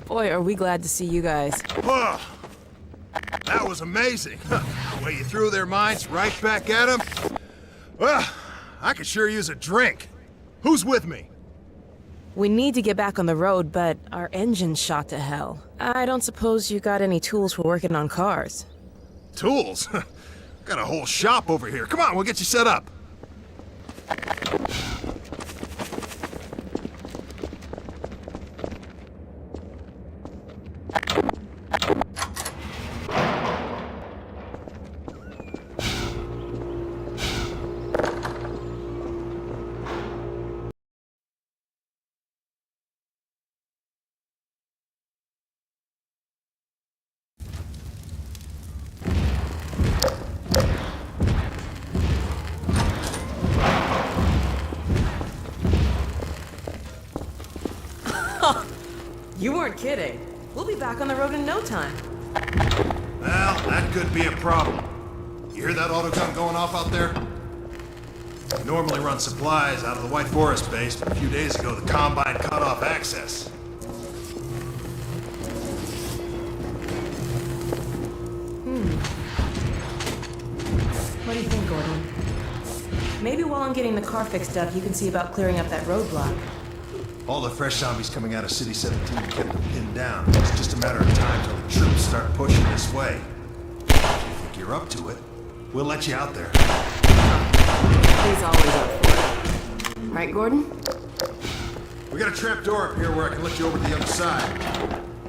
Boy, are we glad to see you guys. Whoa. That was amazing. The way you threw their minds right back at them. Well, I could sure use a drink. Who's with me? We need to get back on the road, but our engine's shot to hell. I don't suppose you got any tools for working on cars. Tools? Got a whole shop over here. Come on, we'll get you set up. You weren't kidding. We'll be back on the road in no time. Well, that could be a problem. You hear that autogun going off out there? We normally run supplies out of the White Forest base, but a few days ago the Combine cut off access. What do you think, Gordon? Maybe while I'm getting the car fixed up, you can see about clearing up that roadblock. All the fresh zombies coming out of City 17 kept them pinned down. It's just a matter of time till the troops start pushing this way. If you think you're up to it, we'll let you out there. He's always up for it. Right, Gordon? We got a trap door up here where I can let you over to the other side.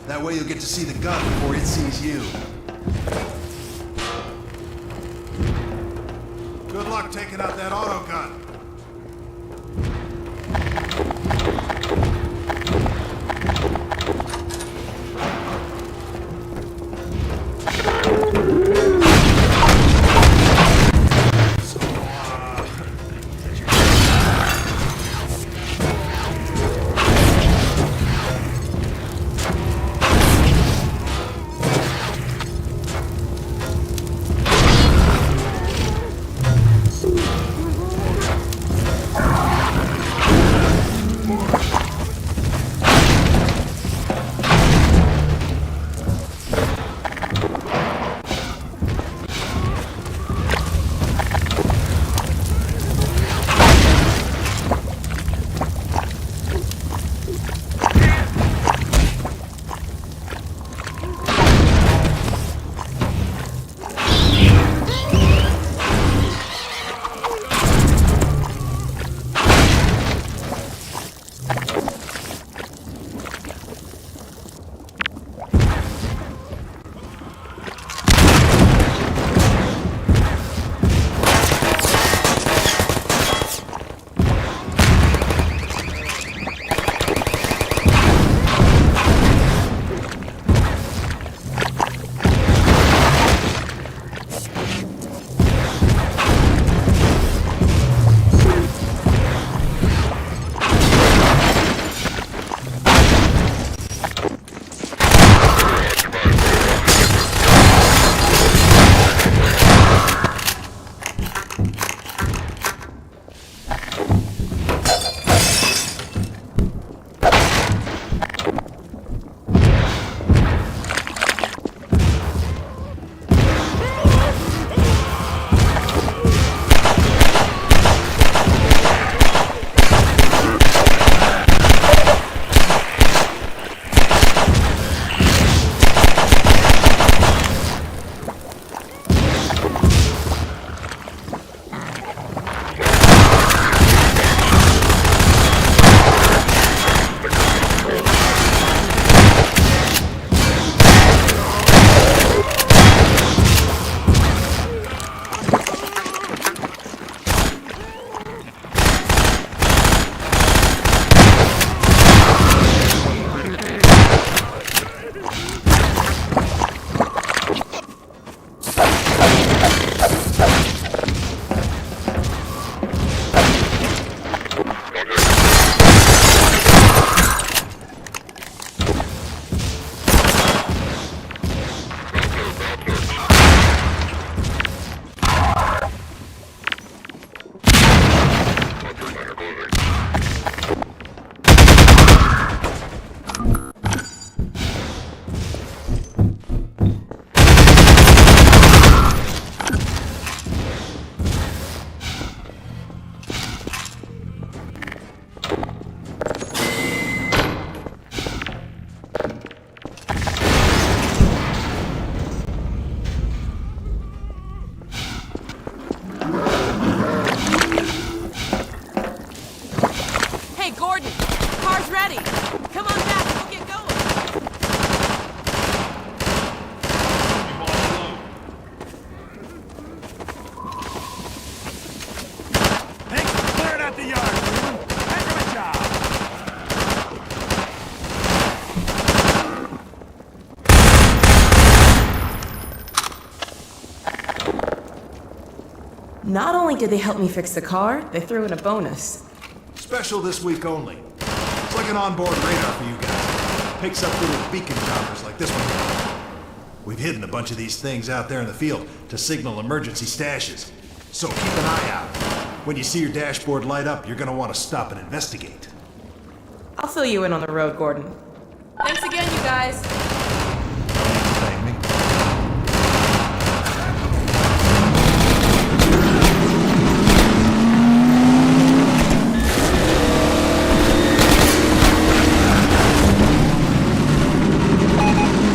That way you'll get to see the gun before it sees you. Good luck taking out that autogun. Not only did they help me fix the car, they threw in a bonus. Special this week only. It's like an onboard radar for you guys. Picks up little beacon choppers like this one. We've hidden a bunch of these things out there in the field to signal emergency stashes. So keep an eye out. When you see your dashboard light up, you're gonna want to stop and investigate. I'll fill you in on the road, Gordon. Thanks again, you guys. Thank me.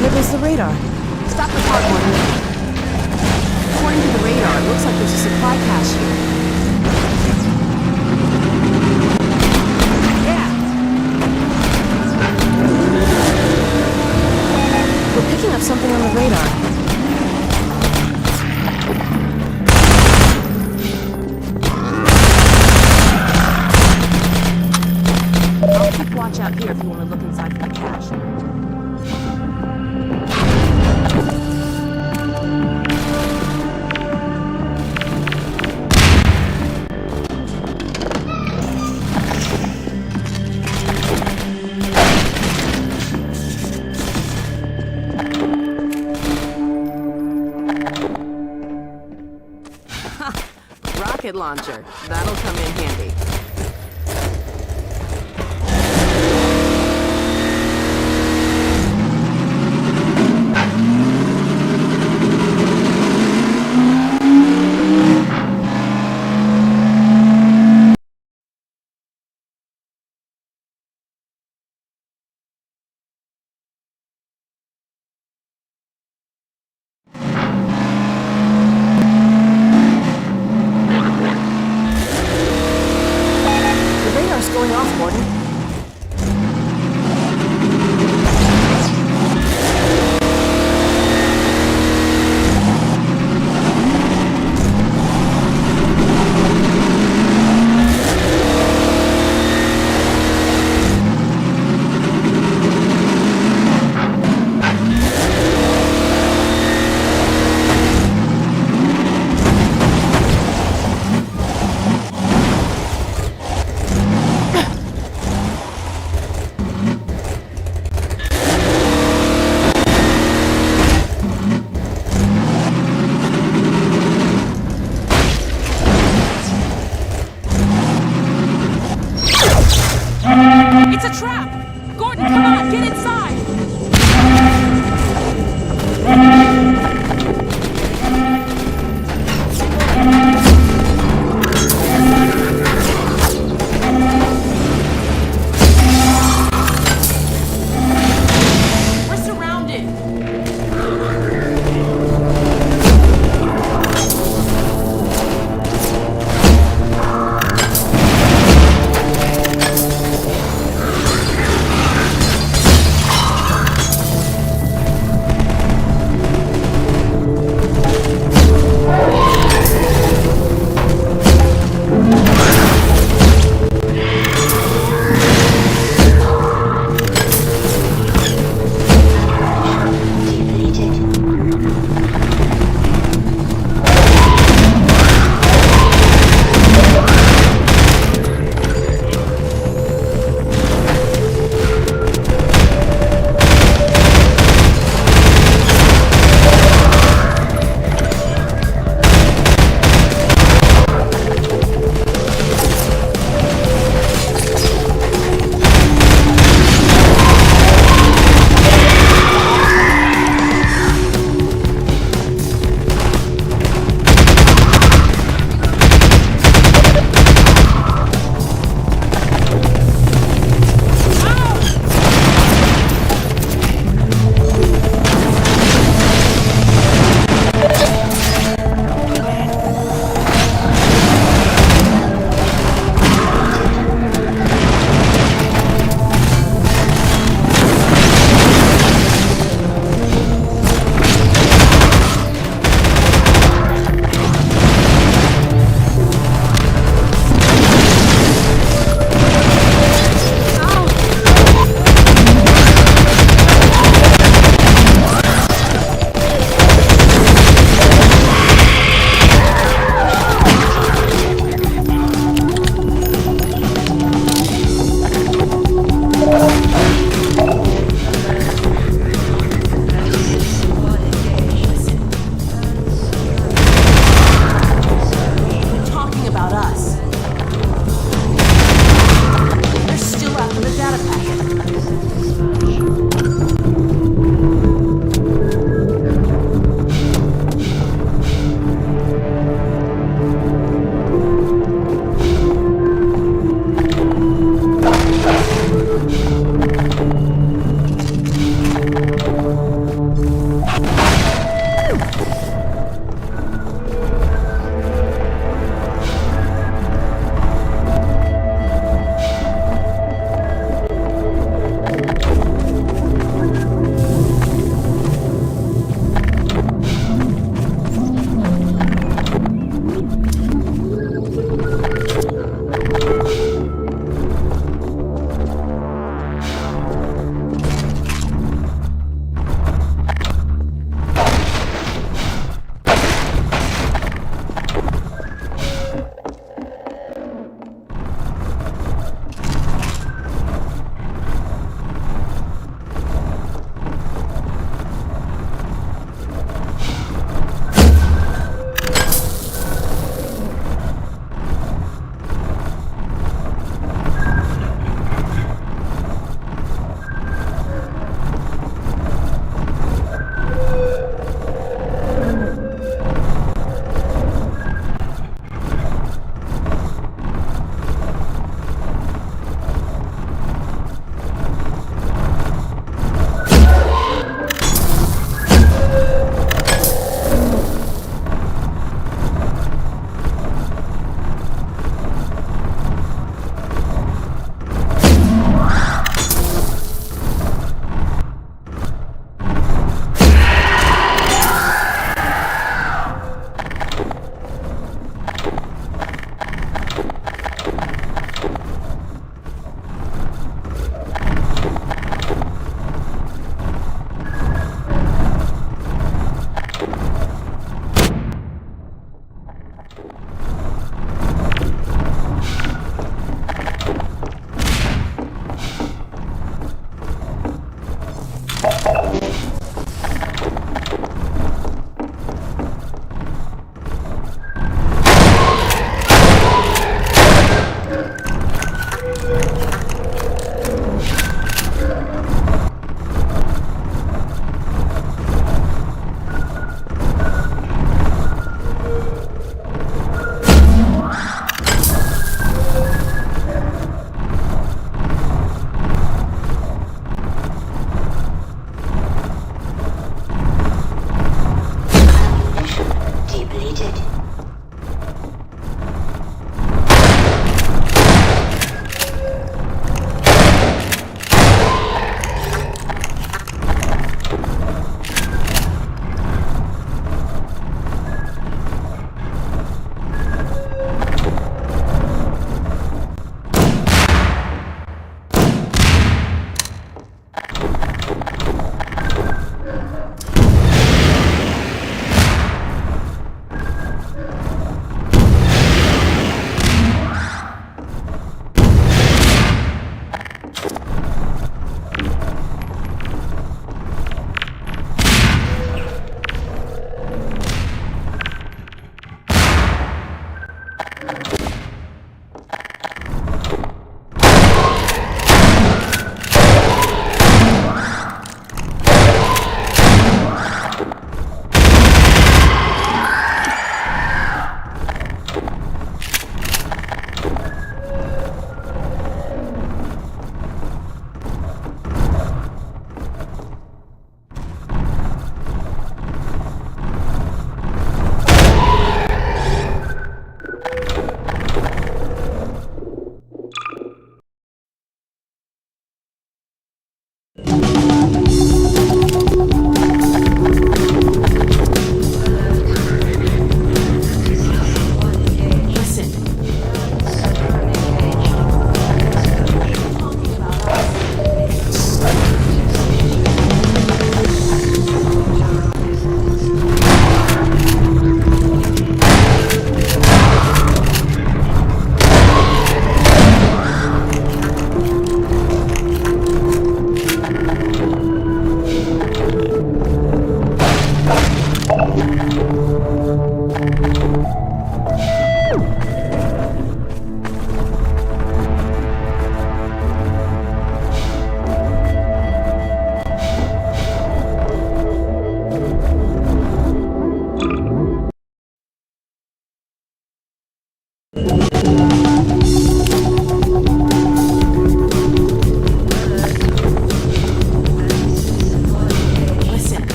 There goes the radar. Stop the car, Gordon. According to the radar, it looks like there's a supply cache here. We're picking up something on the radar. I'll keep watch out here if you want to look inside for the cache. Rocket launcher. That'll come in handy.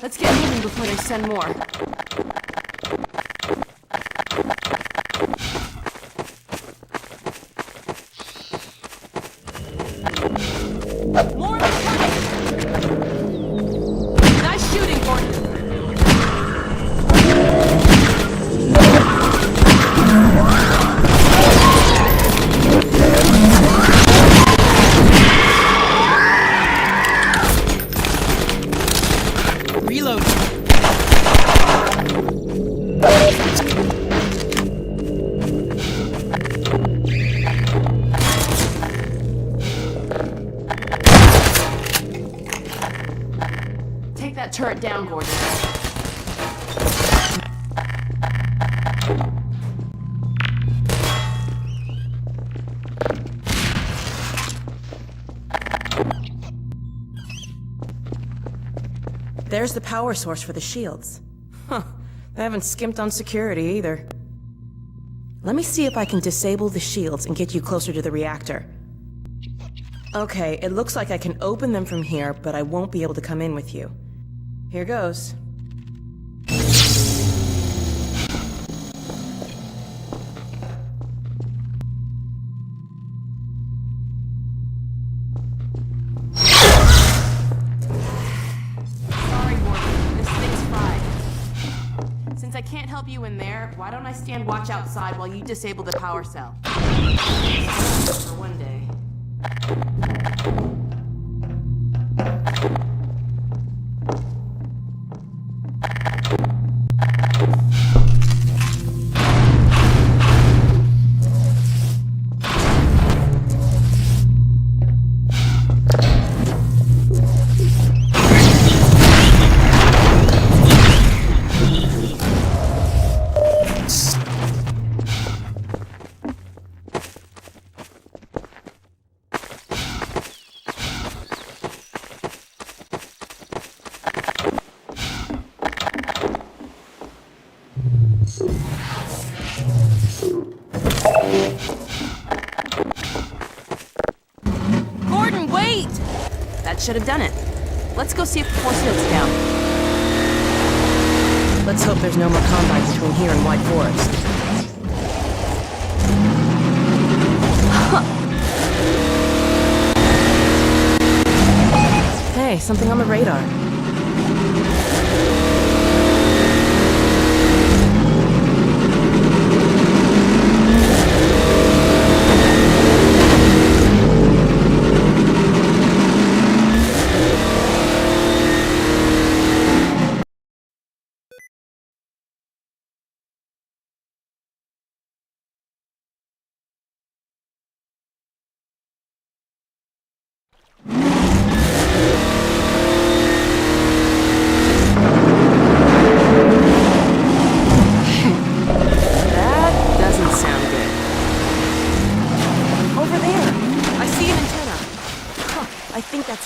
Let's get moving before they send more. More coming! Nice shooting, Gordon! Reload. Take that turret down, Gordon. There's the power source for the shields. Huh. I haven't skimped on security either. Let me see if I can disable the shields and get you closer to the reactor. Okay, it looks like I can open them from here, but I won't be able to come in with you. Here goes. I can't help you in there. Why don't I stand watch outside while you disable the power cell? For one day. Gordon, wait! That should have done it. Let's go see if the force field's down. Let's hope there's no more combat between here and White Forest. Hey, something on the radar.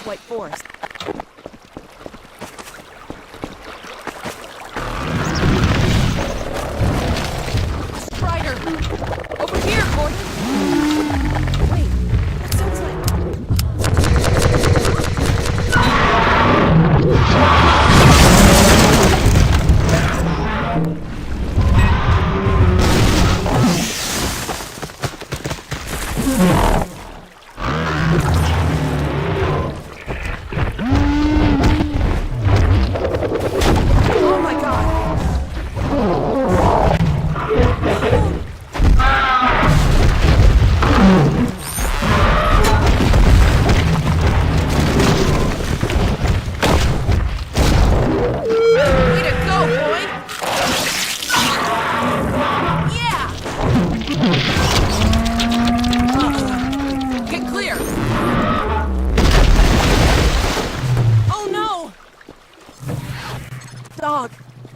White Forest. Strider! Over here, Gordon! Wait, that sounds like...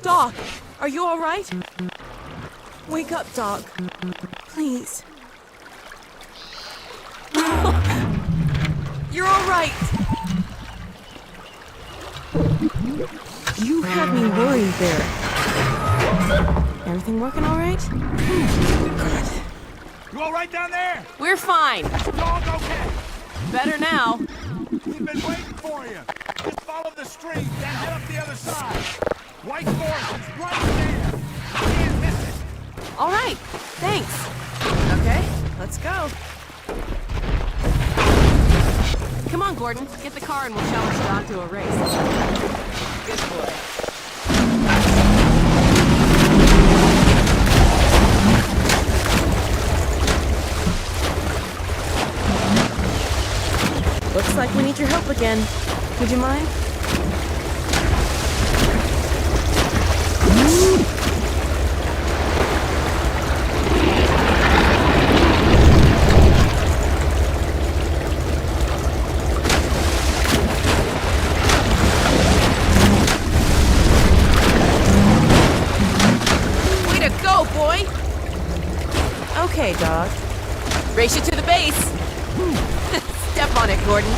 Doc, are you all right? Wake up, Doc. Please. You're all right. You had me worried there. Everything working all right? Good. You all right down there? We're fine. Dog okay? Better now. We've been waiting for you. Just follow the stream, then head up the other side. White Forest is right there. You can't miss it. All right. Thanks. Okay, let's go. Come on, Gordon. Get the car and we'll challenge Doc to a race. Good boy. Looks like we need your help again. Would you mind? Way to go, boy! Okay, dog. Race you to the base. Step on it, Gordon.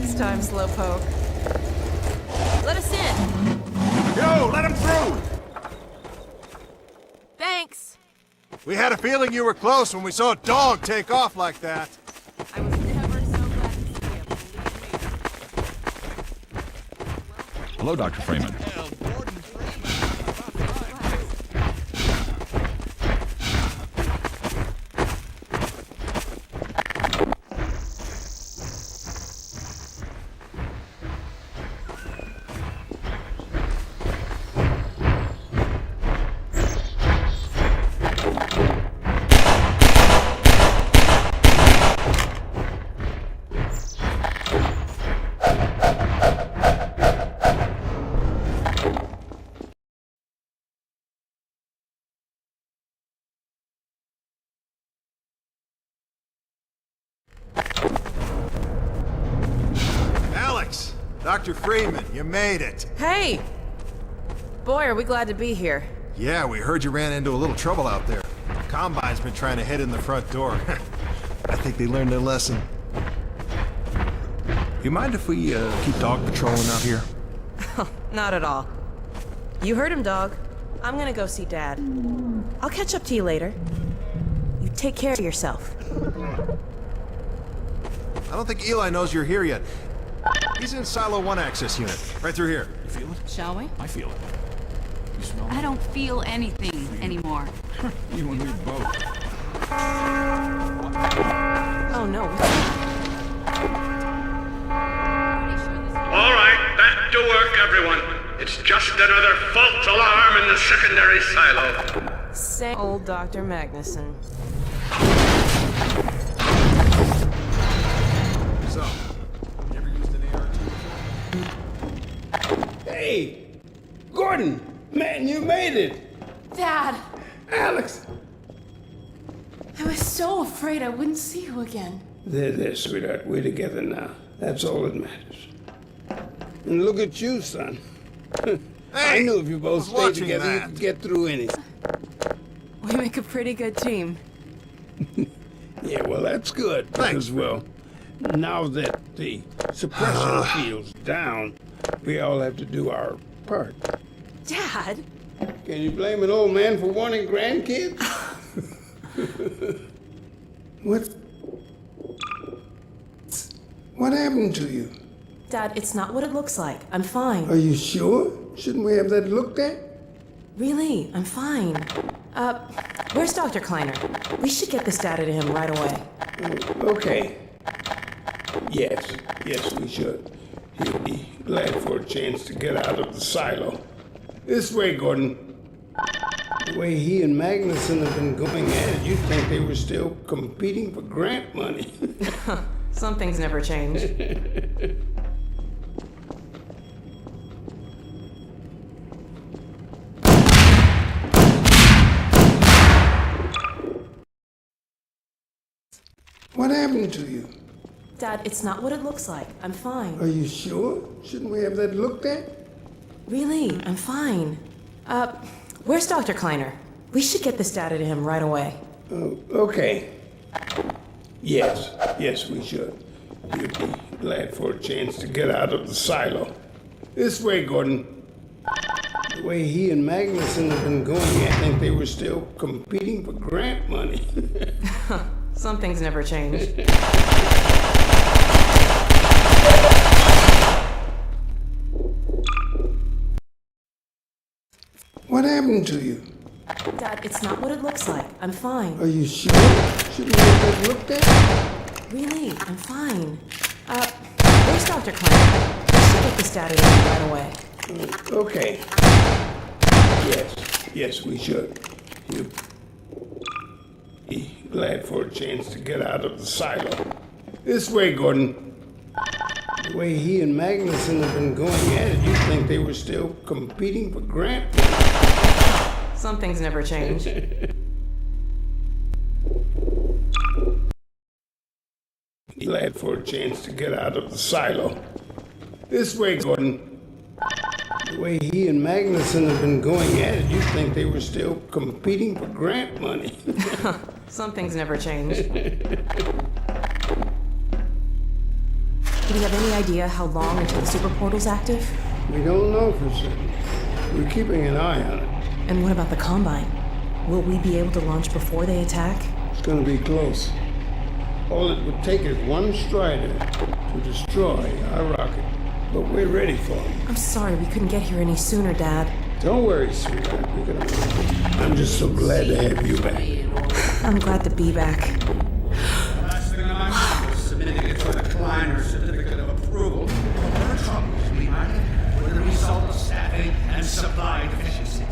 next time, Slowpoke. Let us in. Yo, let him through! Thanks. We had a feeling you were close when we saw a dog take off like that. I was never so glad to see you. Hello, Dr. Freeman. Alex! Dr. Freeman, you made it. Hey! Boy, are we glad to be here. Yeah, we heard you ran into a little trouble out there. Combine's been trying to head in the front door. I think they learned their lesson. You mind if we keep dog patrolling out here? Not at all. You heard him, dog. I'm gonna go see Dad. I'll catch up to you later. You take care of yourself. I don't think Eli knows you're here yet. He's in Silo 1 access unit, right through here. You feel it? Shall we? I feel it. You smell it? I don't feel anything anymore. You and me both. Oh no. All right, back to work, everyone. It's just another false alarm in the secondary silo. Same old Dr. Magnuson. So, you ever used an AR-2? Hey! Gordon! Man, you made it! Dad, Alex! I was so afraid I wouldn't see you again. There, sweetheart. We're together now. That's all that matters. And look at you, son. I knew if you both stayed together, you could get through anything. We make a pretty good team. Yeah, well, that's good. Because, well, now that the suppression field's down, we all have to do our part. Dad? Can you blame an old man for wanting grandkids? What happened to you? Dad, it's not what it looks like. I'm fine. Are you sure? Shouldn't we have that looked at? Really, I'm fine. Where's Dr. Kleiner? We should get this data to him right away. Okay. Yes, we should. He'll be glad for a chance to get out of the silo. This way, Gordon. The way he and Magnuson have been going at it, you'd think they were still competing for grant money. Some things never change. What happened to you? Dad, it's not what it looks like. I'm fine. Are you sure? Shouldn't we have that looked at? Really, I'm fine. Where's Dr. Kleiner? We should get this data to him right away. Okay. Yes, we should. He'll be glad for a chance to get out of the silo. This way, Gordon. The way he and Magnuson have been going, I think they were still competing for grant money. Some things never change. What happened to you? Dad, it's not what it looks like. I'm fine. Are you sure? Shouldn't we have that looked at? Really, I'm fine. Where's Dr. Kleiner? We should get this data to him right away. Okay. Yes, we should. He'll be glad for a chance to get out of the silo. This way, Gordon. The way he and Magnuson have been going at it, you'd think they were still competing for grant money. Some things never change. Glad for a chance to get out of the silo. This way, Gordon. The way he and Magnuson have been going at it, you'd think they were still competing for grant money. Some things never change. Do we have any idea how long until the super portal's active? We don't know for certain. We're keeping an eye on it. And what about the Combine? Will we be able to launch before they attack? It's gonna be close. All it would take is one Strider to destroy our rocket. But we're ready for him. I'm sorry we couldn't get here any sooner, Dad. Don't worry, sweetheart. I'm just so glad to have you back. I'm glad to be back. Last thing on my mind was submitting it for the Kleiner certificate of approval. There are troubles we might have had with the result of staffing and supply deficiencies.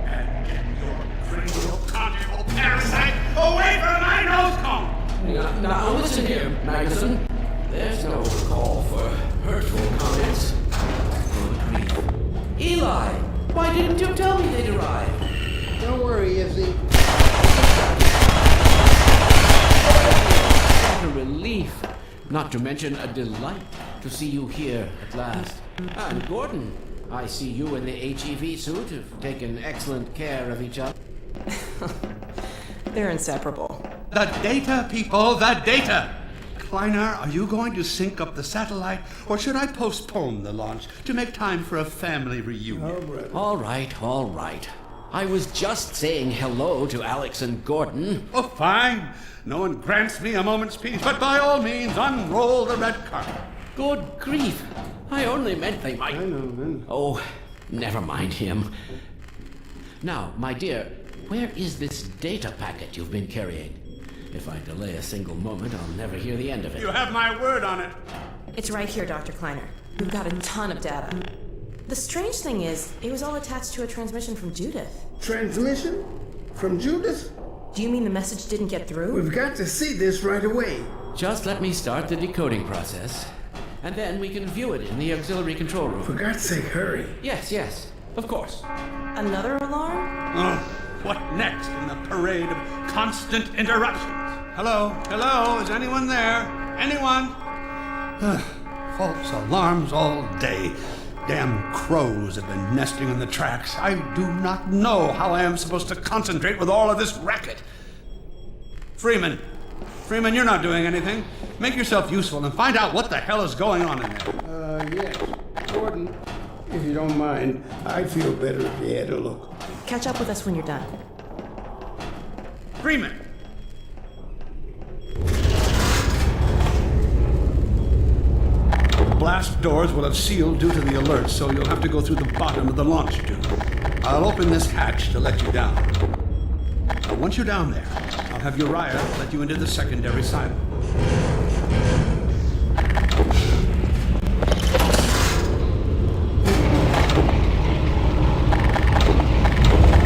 And get your cranial conjugal parasite away from my nose cone! Now listen here, Magnuson. There's no call for hurtful comments. Good grief. Eli, why didn't you tell me they'd arrived? Don't worry, Izzy. What a relief. Not to mention a delight to see you here at last. And Gordon, I see you in the HEV suit have taken excellent care of each other. They're inseparable. The data, people, the data! Kleiner, are you going to sync up the satellite, or should I postpone the launch to make time for a family reunion? All right. I was just saying hello to Alex and Gordon. Oh, fine. No one grants me a moment's peace, but by all means, unroll the red carpet. Good grief. I only meant they might... I know. Oh, never mind him. Now, my dear, where is this data packet you've been carrying? If I delay a single moment, I'll never hear the end of it. You have my word on it. It's right here, Dr. Kleiner. We've got a ton of data. The strange thing is, it was all attached to a transmission from Judith. Transmission? From Judith? Do you mean the message didn't get through? We've got to see this right away. Just let me start the decoding process, and then we can view it in the auxiliary control room. For God's sake, hurry. Yes, of course. Another alarm? Oh, what next in the parade of constant interruptions? Hello, is anyone there? Anyone? False alarms all day. Damn crows have been nesting in the tracks. I do not know how I am supposed to concentrate with all of this racket. Freeman, you're not doing anything. Make yourself useful and find out what the hell is going on in there. Yes. Gordon, if you don't mind, I'd feel better if you had a look. Catch up with us when you're done. Freeman! Blast doors will have sealed due to the alert, so you'll have to go through the bottom of the launch tube. I'll open this hatch to let you down. Now, once you're down there, I'll have Uriah let you into the secondary silo.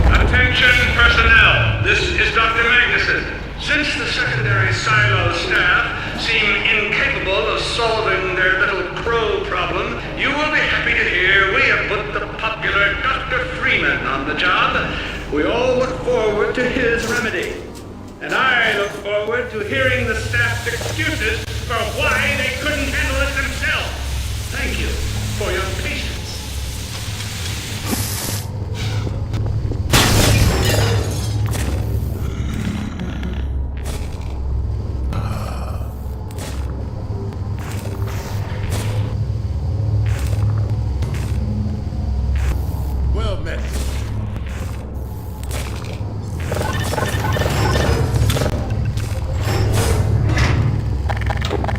Attention personnel, this is Dr. Magnuson. Since the secondary silo staff seem incapable of solving their little crow problem, you will be happy to hear we have put the popular Dr. Freeman on the job. We all look forward to his remedy. And I look forward to hearing the staff's excuses for why they couldn't handle it themselves. Thank you for your patience. Well met.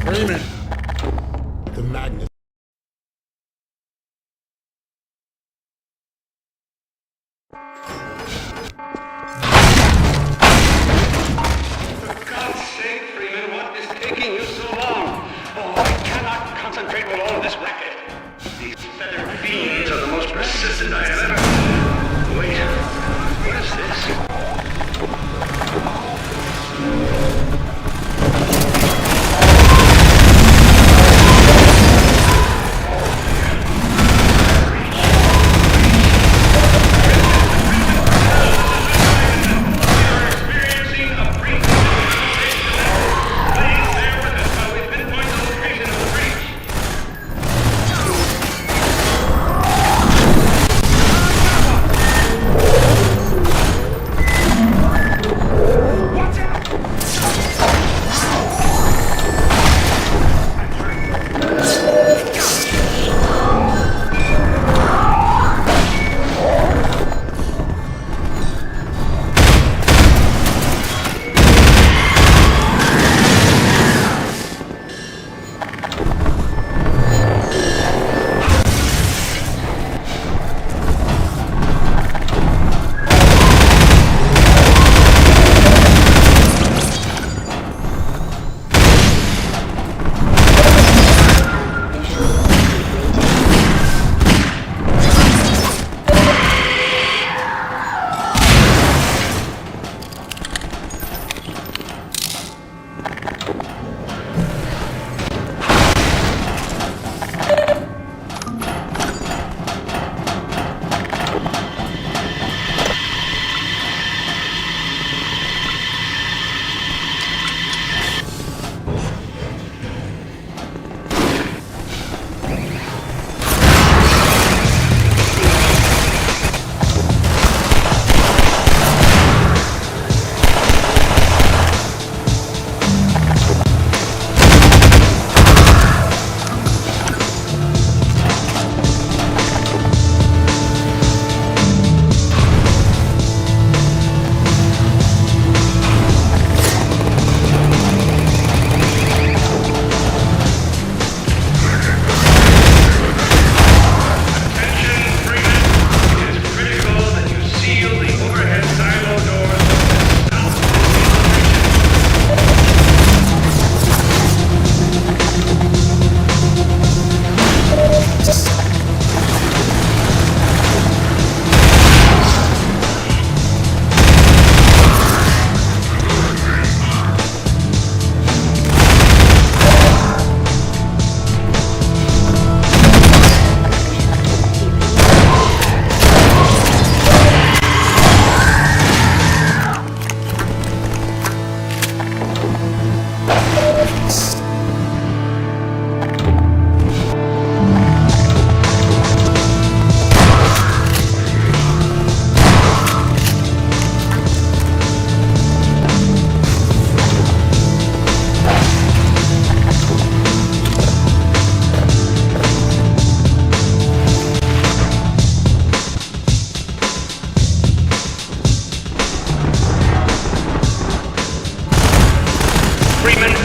Freeman. The magnet. For God's sake, Freeman, what is taking you so long? Oh, I cannot concentrate with all of this racket. These feathered fiends are the most persistent I have ever... Wait, what is this?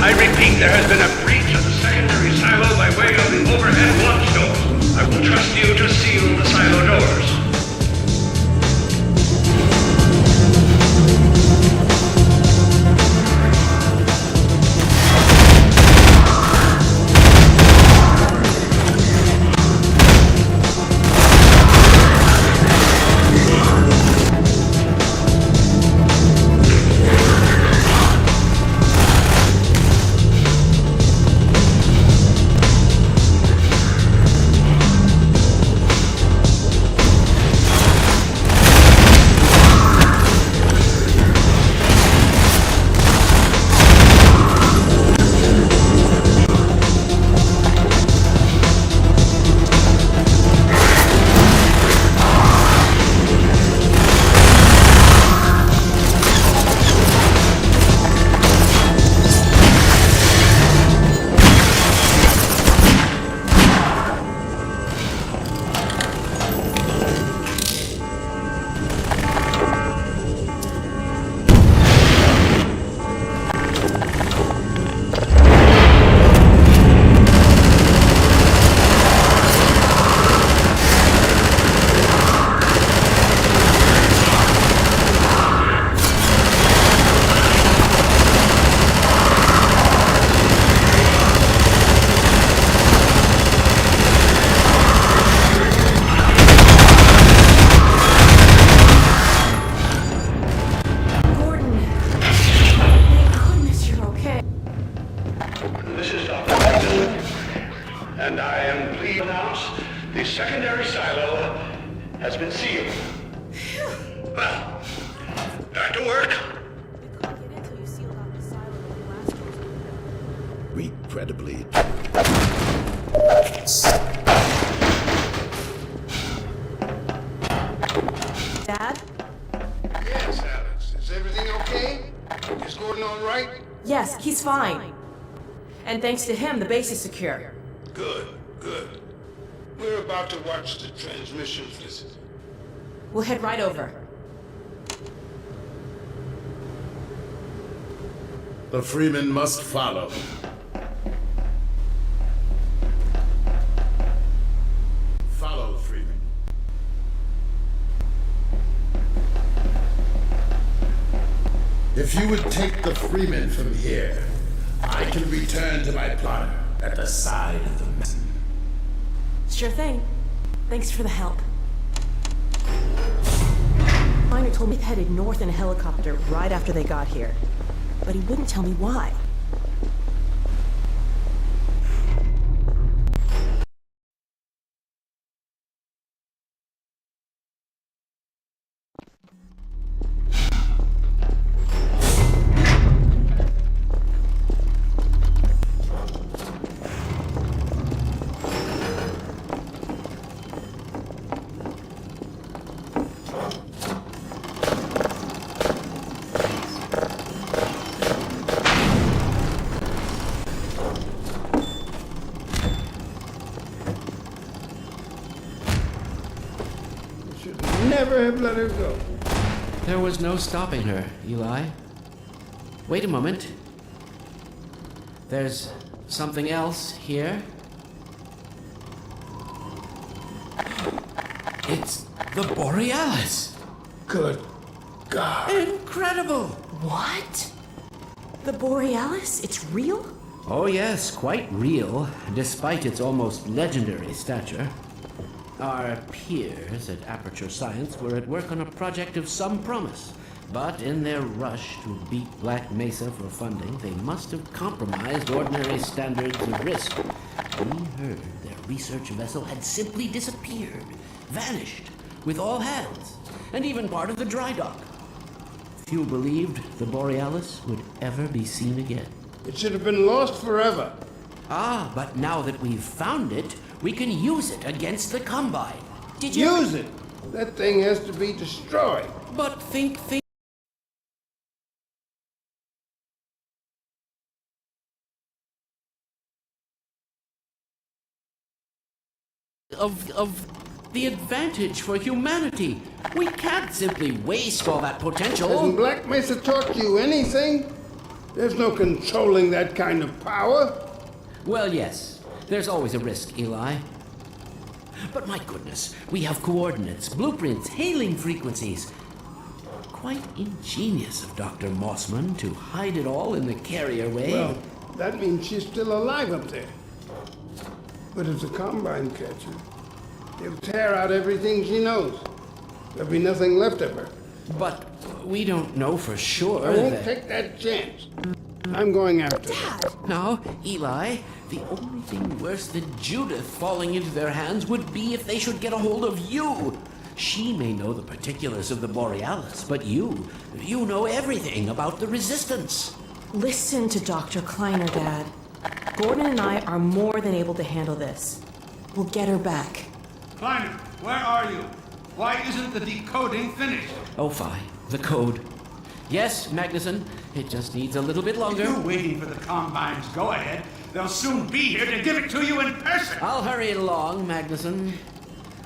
I repeat, there has been a breach of the secondary silo by way of the overhead launch doors. I will trust you to seal the silo doors. And I am pleased to announce the secondary silo has been sealed. Well, back to work. Regrettably. Dad? Yes, Alex. Is everything okay? Is Gordon all right? Yes, he's fine. And thanks to him, the base is secure. Good, good. We're about to watch the transmission visit. We'll head right over. The Freeman must follow. Follow, Freeman. If you would take the Freeman from here, I can return to my plotter at the side of the mountain. Sure thing. Thanks for the help. Miner told me he'd headed north in a helicopter right after they got here. But he wouldn't tell me why. never have let her go. There was no stopping her, Eli. Wait a moment. There's something else here. It's the Borealis. Good God. Incredible! What? The Borealis? It's real? Oh yes, quite real, despite its almost legendary stature. Our peers at Aperture Science were at work on a project of some promise, but in their rush to beat Black Mesa for funding, they must have compromised ordinary standards of risk. We heard their research vessel had simply disappeared, vanished, with all hands, and even part of the dry dock. Few believed the Borealis would ever be seen again. It should have been lost forever. Ah, but now that we've found it, we can use it against the Combine. Did you Use it! That thing has to be destroyed. But think of the advantage for humanity. We can't simply waste all that potential. Hasn't Black Mesa taught you anything? There's no controlling that kind of power. Well, yes. There's always a risk, Eli. But my goodness, we have coordinates, blueprints, hailing frequencies. Quite ingenious of Dr. Mossman to hide it all in the carrier wave. Well, that means she's still alive up there. But if the Combine catch her, they'll tear out everything she knows. There'll be nothing left of her. But we don't know for sure. I won't take that chance. I'm going after her. Now, Eli, the only thing worse than Judith falling into their hands would be if they should get a hold of you. She may know the particulars of the Borealis, but you know everything about the Resistance. Listen to Dr. Kleiner, Dad. Gordon and I are more than able to handle this. We'll get her back. Kleiner, where are you? Why isn't the decoding finished? Oh, fine. The code. Yes, Magnuson. It just needs a little bit longer. You're waiting for the Combine's go-ahead. They'll soon be here to give it to you in person. I'll hurry it along, Magnuson.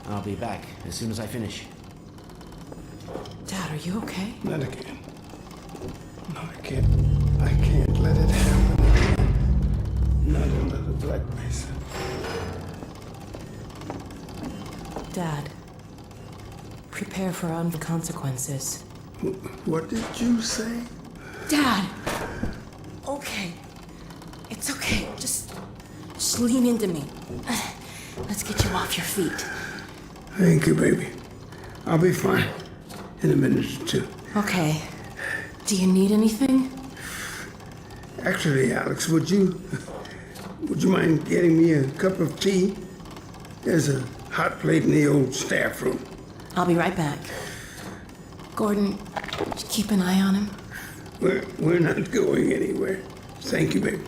I'll be back as soon as I finish. Dad, are you okay? Not again. No, I can't let it happen again. Not under the Black Mesa. Dad, prepare for consequences. What did you say? Dad! Okay. It's okay. Just lean into me. Let's get you off your feet. Thank you, baby. I'll be fine in a minute or two. Okay. Do you need anything? Actually, Alex, would you mind getting me a cup of tea? There's a hot plate in the old staff room. I'll be right back. Gordon, just keep an eye on him. We're not going anywhere. Thank you, baby.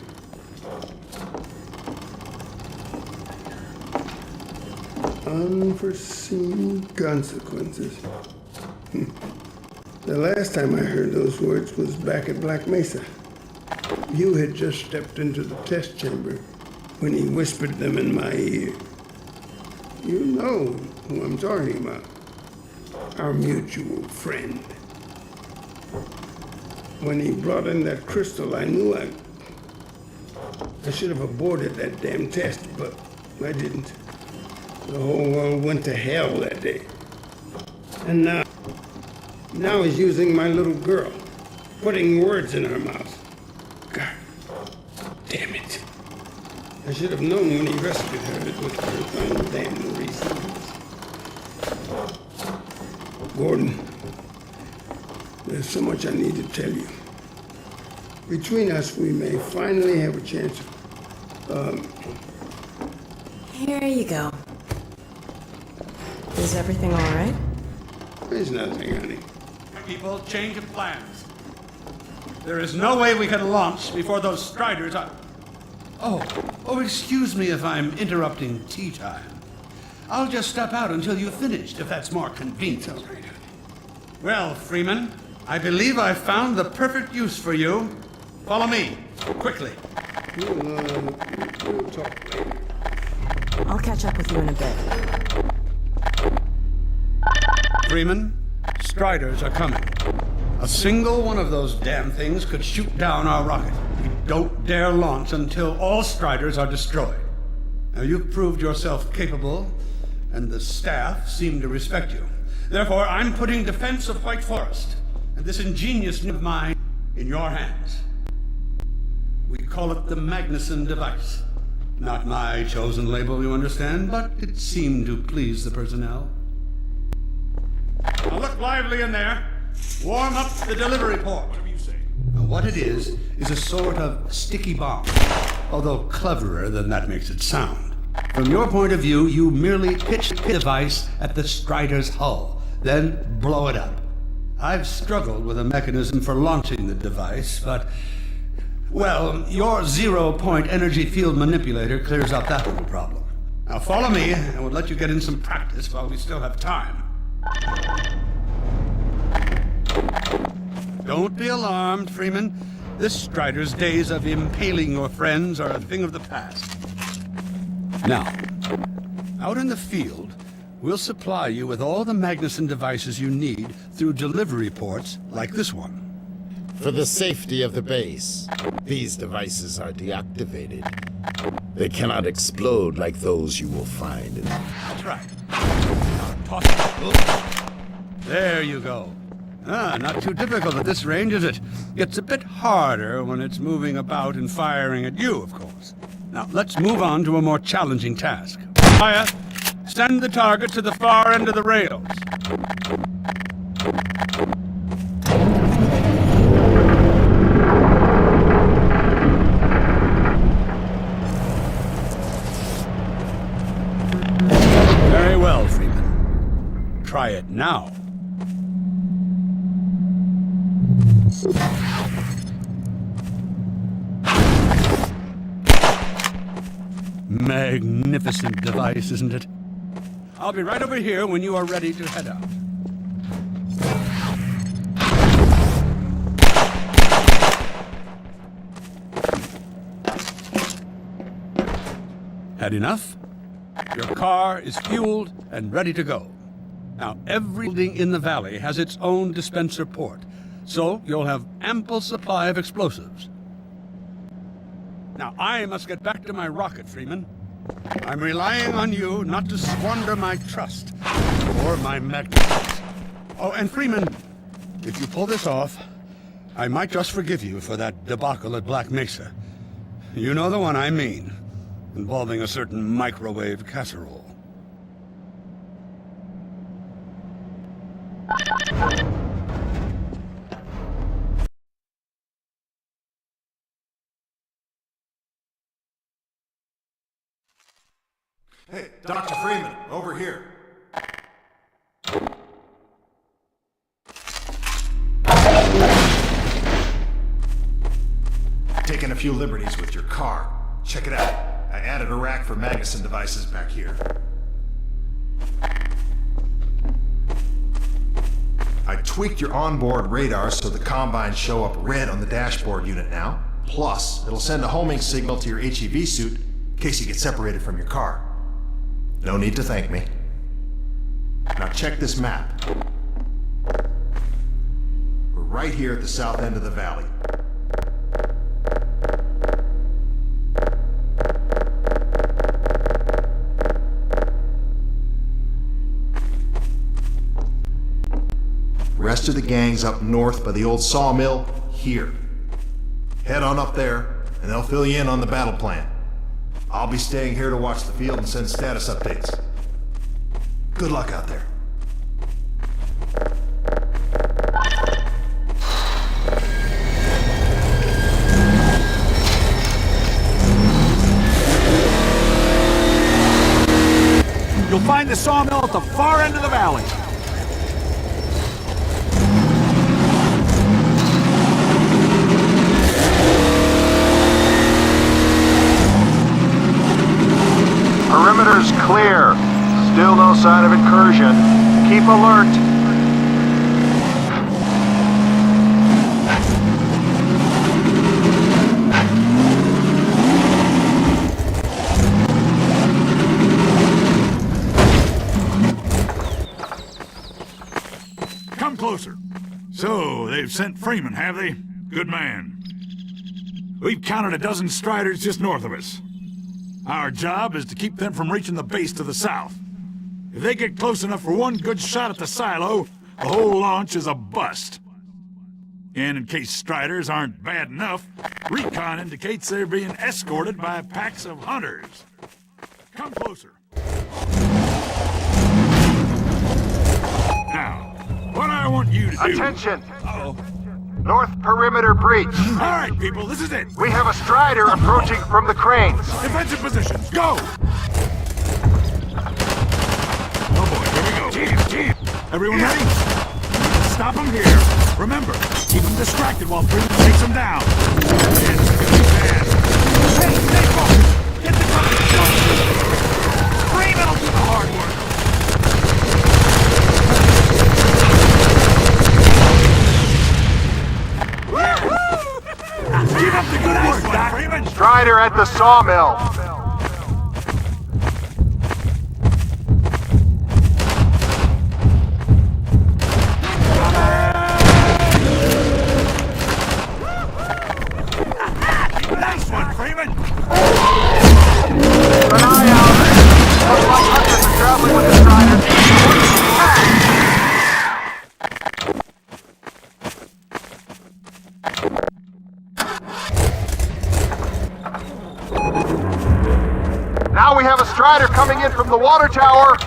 Unforeseen consequences. The last time I heard those words was back at Black Mesa. You had just stepped into the test chamber when he whispered them in my ear. You know who I'm talking about. Our mutual friend. When he brought in that crystal, I knew I should have aborted that damn test, but I didn't. The whole world went to hell that day. And now he's using my little girl, putting words in her mouth. God damn it. I should have known when he rescued her it was for undamned reasons. Gordon, there's so much I need to tell you. Between us, we may finally have a chance of, Here you go. Is everything all right? There's nothing, honey. People, change of plans. There is no way we can launch before those Striders are... Oh, excuse me if I'm interrupting tea time. I'll just step out until you've finished, if that's more convenient. All right, honey. Well, Freeman, I believe I've found the perfect use for you. Follow me, quickly. We'll talk later. I'll catch up with you in a bit. Freeman. Striders are coming. A single one of those damn things could shoot down our rocket. We don't dare launch until all Striders are destroyed. Now, you've proved yourself capable, and the staff seem to respect you. Therefore, I'm putting defense of White Forest and this ingenious of mine in your hands. We call it the Magnuson device. Not my chosen label, you understand, but it seemed to please the personnel. Now look lively in there. Warm up the delivery port. Whatever you say. Now, what it is a sort of sticky bomb, although cleverer than that makes it sound. From your point of view, you merely pitch the device at the Strider's hull, then blow it up. I've struggled with a mechanism for launching the device, but, well, your zero-point energy field manipulator clears up that little problem. Now follow me, and we'll let you get in some practice while we still have time. Don't be alarmed, Freeman. This Strider's days of impaling your friends are a thing of the past. Now, out in the field, we'll supply you with all the Magnuson devices you need through delivery ports like this one. For the safety of the base, these devices are deactivated. They cannot explode like those you will find in... That's right. Now toss it. There you go. Not too difficult at this range, is it? Gets a bit harder when it's moving about and firing at you, of course. Now, let's move on to a more challenging task. Aya, send the target to the far end of the rails. Very well, Freeman. Try it now. Magnificent device, isn't it? I'll be right over here when you are ready to head out. Had enough? Your car is fueled and ready to go. Now, every building in the valley has its own dispenser port, so you'll have ample supply of explosives. Now, I must get back to my rocket, Freeman. I'm relying on you not to squander my trust or my magnetism. Oh, and Freeman, if you pull this off, I might just forgive you for that debacle at Black Mesa. You know the one I mean, involving a certain microwave casserole. Hey, Dr. Freeman, over here. Taking a few liberties with your car. Check it out. I added a rack for Magnuson devices back here. I tweaked your onboard radar so the combines show up red on the dashboard unit now. Plus, it'll send a homing signal to your HEV suit in case you get separated from your car. No need to thank me. Now check this map. We're right here at the south end of the valley. Rest of the gang's up north by the old sawmill, here. Head on up there, and they'll fill you in on the battle plan. I'll be staying here to watch the field and send status updates. Good luck out there. You'll find the sawmill at the far end of the valley. Perimeter's clear. Still no sign of incursion. Keep alert. closer. So, they've sent Freeman, have they? Good man. We've counted a dozen Striders just north of us. Our job is to keep them from reaching the base to the south. If they get close enough for one good shot at the silo, the whole launch is a bust. And in case Striders aren't bad enough, recon indicates they're being escorted by packs of hunters. Come closer. Now, what I want you to do... Attention! North perimeter breach. All right, people, this is it. We have a Strider approaching from the cranes. Defensive positions, go! Oh boy, here we go. Team. Everyone ready? Stop them here. Remember, keep them distracted while Freeman takes them down. It's gonna be bad. Hey, stay focused. Get the cover. Freeman will do the hard work. Keep up the good work, Doc. Freeman. Strider at the sawmill. Nice one, Freeman. Keep an eye out. Looks like hunters are traveling with the Strider. Now we have a Strider coming in from the water tower.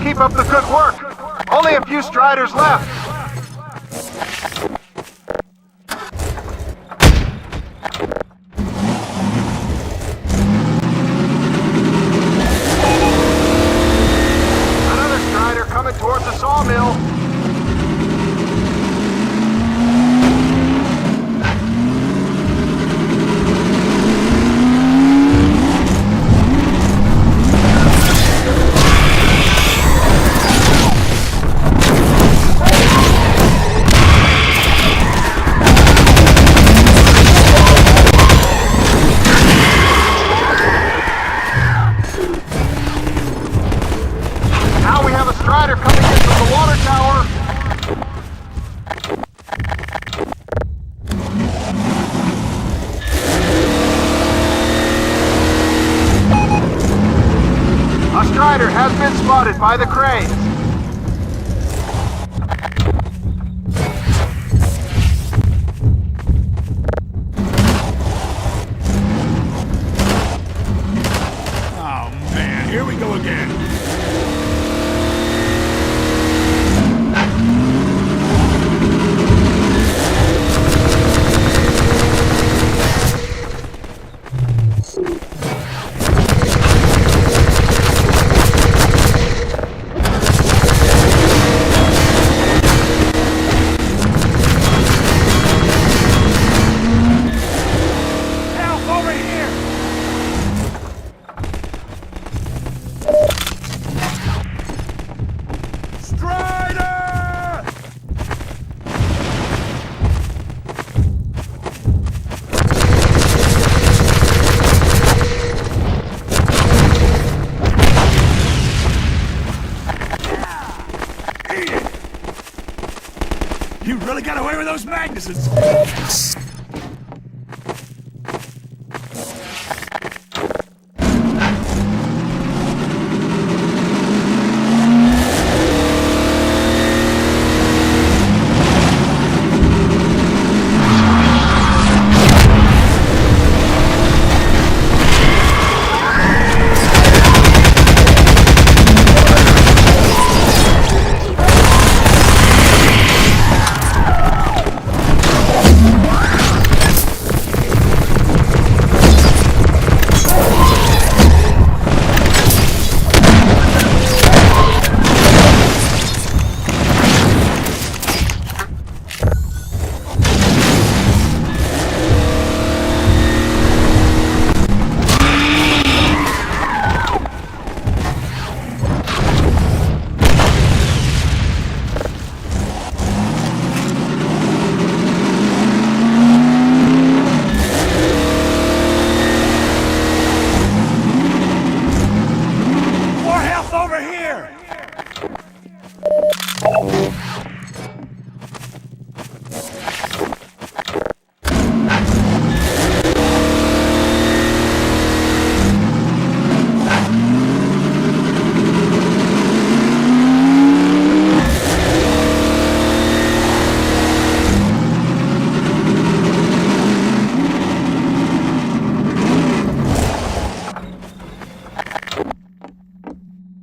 Keep up the good work. Only a few Striders left. Another Strider coming towards the sawmill. Now we have a Strider coming in from the water tower. A Strider has been spotted by the cranes. You really got away with those Magnusons!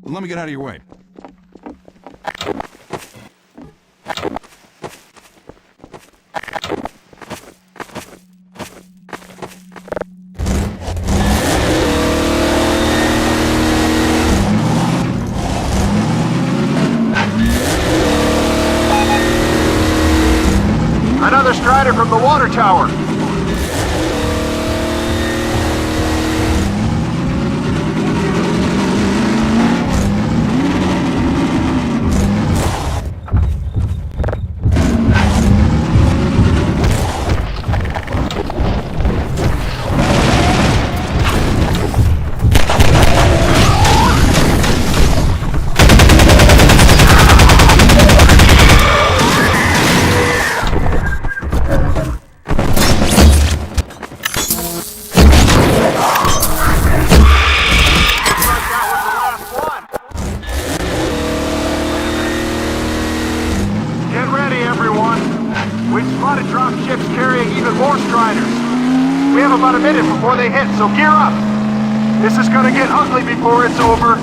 Let me get out of your way. Another Strider from the water tower. About a minute before they hit, so gear up! This is gonna get ugly before it's over.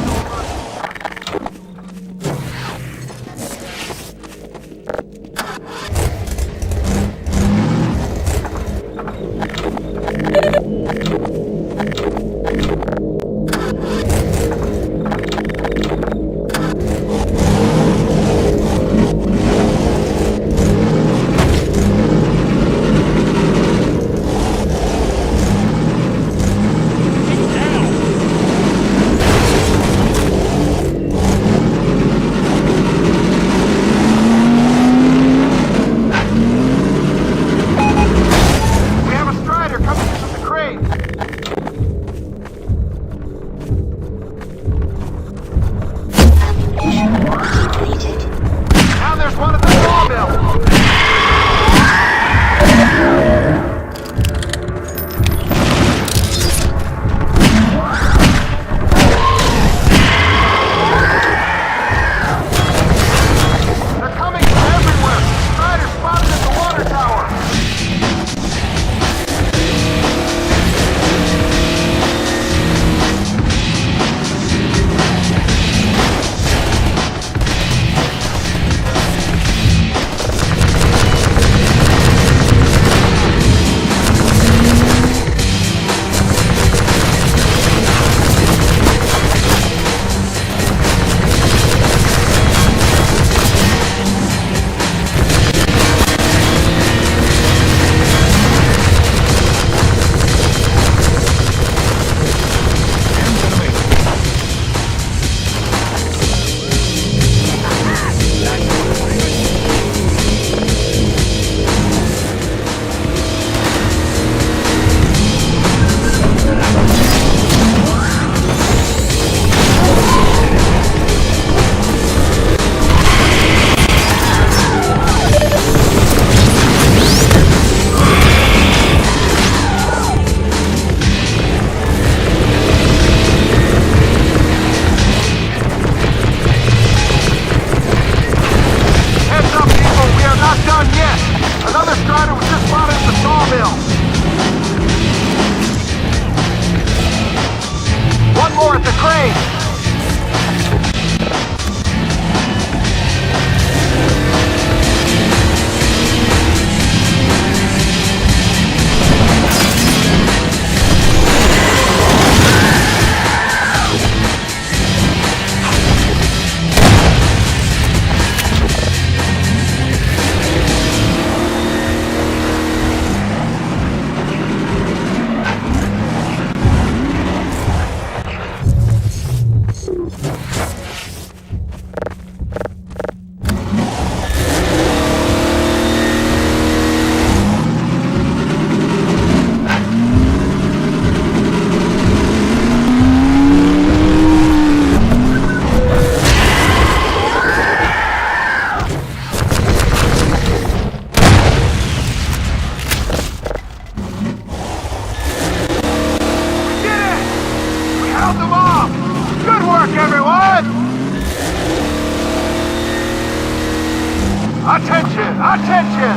Attention! Attention!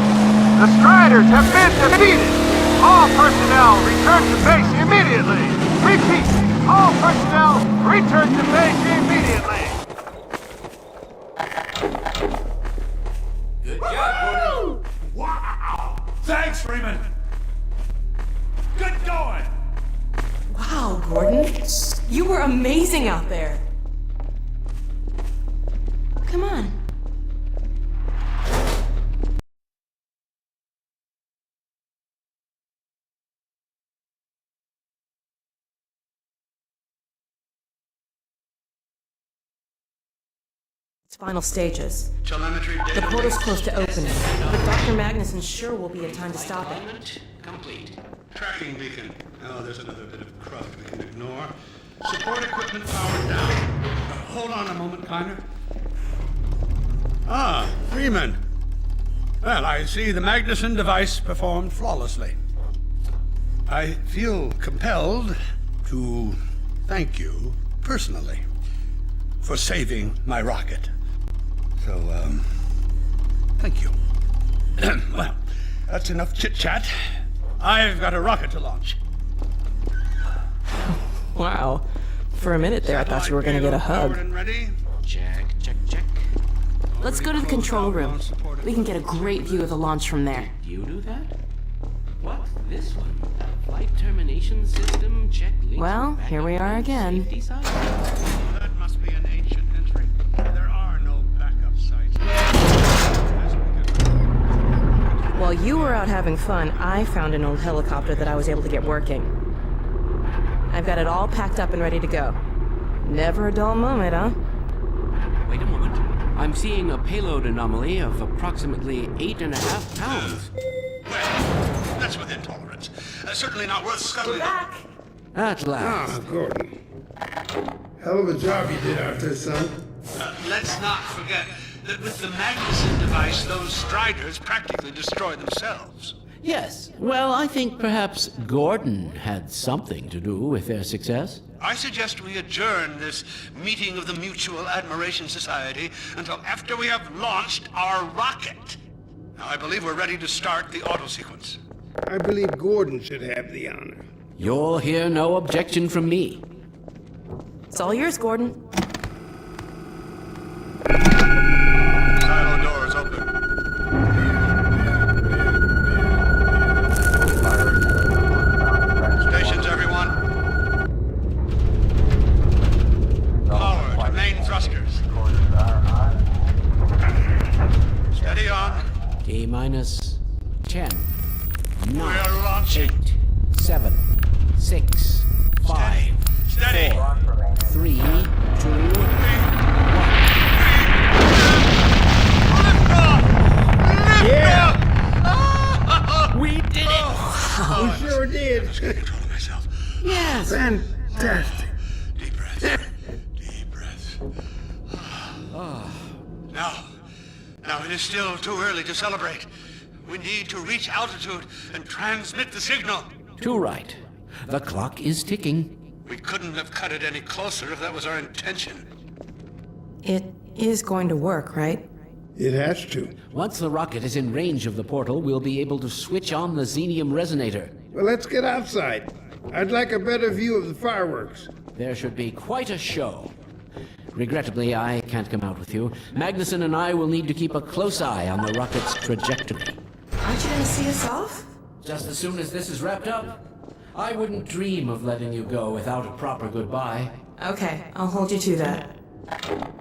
The Striders have been defeated! All personnel return to base immediately! Repeat! All personnel return to base immediately! Good job, Gordon. Wow! Thanks, Freeman. Good going. Wow, Gordon. You were amazing out there. Come on. Its final stages. Telemetry The data. portal's close to opening, but Dr. Magnuson sure will be in time to stop it. Complete. Tracking beacon. Oh, there's another bit of cruft we can ignore. Support equipment powered down. Hold on a moment, Kleiner. Ah, Freeman. Well, I see the Magnuson device performed flawlessly. I feel compelled to thank you personally for saving my rocket. So, thank you. Well, that's enough chit-chat. I've got a rocket to launch. Wow. For a minute there, I thought you were going to get a hug. Ready? Check, check, check. Let's go to the control room. We can get a great view of the launch from there. You do that? What's this one? Flight termination system check. Well, here we are again. Safety side? That must be an ancient entry. There are no backup sites. While you were out having fun, I found an old helicopter that I was able to get working. I've got it all packed up and ready to go. Never a dull moment, huh? Wait a moment. I'm seeing a payload anomaly of approximately 8.5 pounds. Well, that's within tolerance. Certainly not worth scuttling. Back! At last. Ah, Gordon. Hell of a job you did out there, son. Let's not forget that with the Magnuson device, those Striders practically destroy themselves. Yes. Well, I think perhaps Gordon had something to do with their success. I suggest we adjourn this meeting of the Mutual Admiration Society until after we have launched our rocket. Now, I believe we're ready to start the auto sequence. I believe Gordon should have the honor. You'll hear no objection from me. It's all yours, Gordon. Silo doors open. Stations, everyone. Power to main thrusters. Steady on. T-minus 10, 9, We're launching. 8, 7, 6, 5, Steady. 4, 3, 2, 1. Yeah! We did it! We sure did. I was getting control of myself. Yes! Fantastic. Deep breaths. Deep breaths. Now it is still too early to celebrate. We need to reach altitude and transmit the signal. Too right. The clock is ticking. We couldn't have cut it any closer if that was our intention. It is going to work, right? It has to. Once the rocket is in range of the portal, we'll be able to switch on the xenium resonator. Well, let's get outside. I'd like a better view of the fireworks. There should be quite a show. Regrettably, I can't come out with you. Magnuson and I will need to keep a close eye on the rocket's trajectory. Aren't you going to see us off? Just as soon as this is wrapped up, I wouldn't dream of letting you go without a proper goodbye. Okay, I'll hold you to that.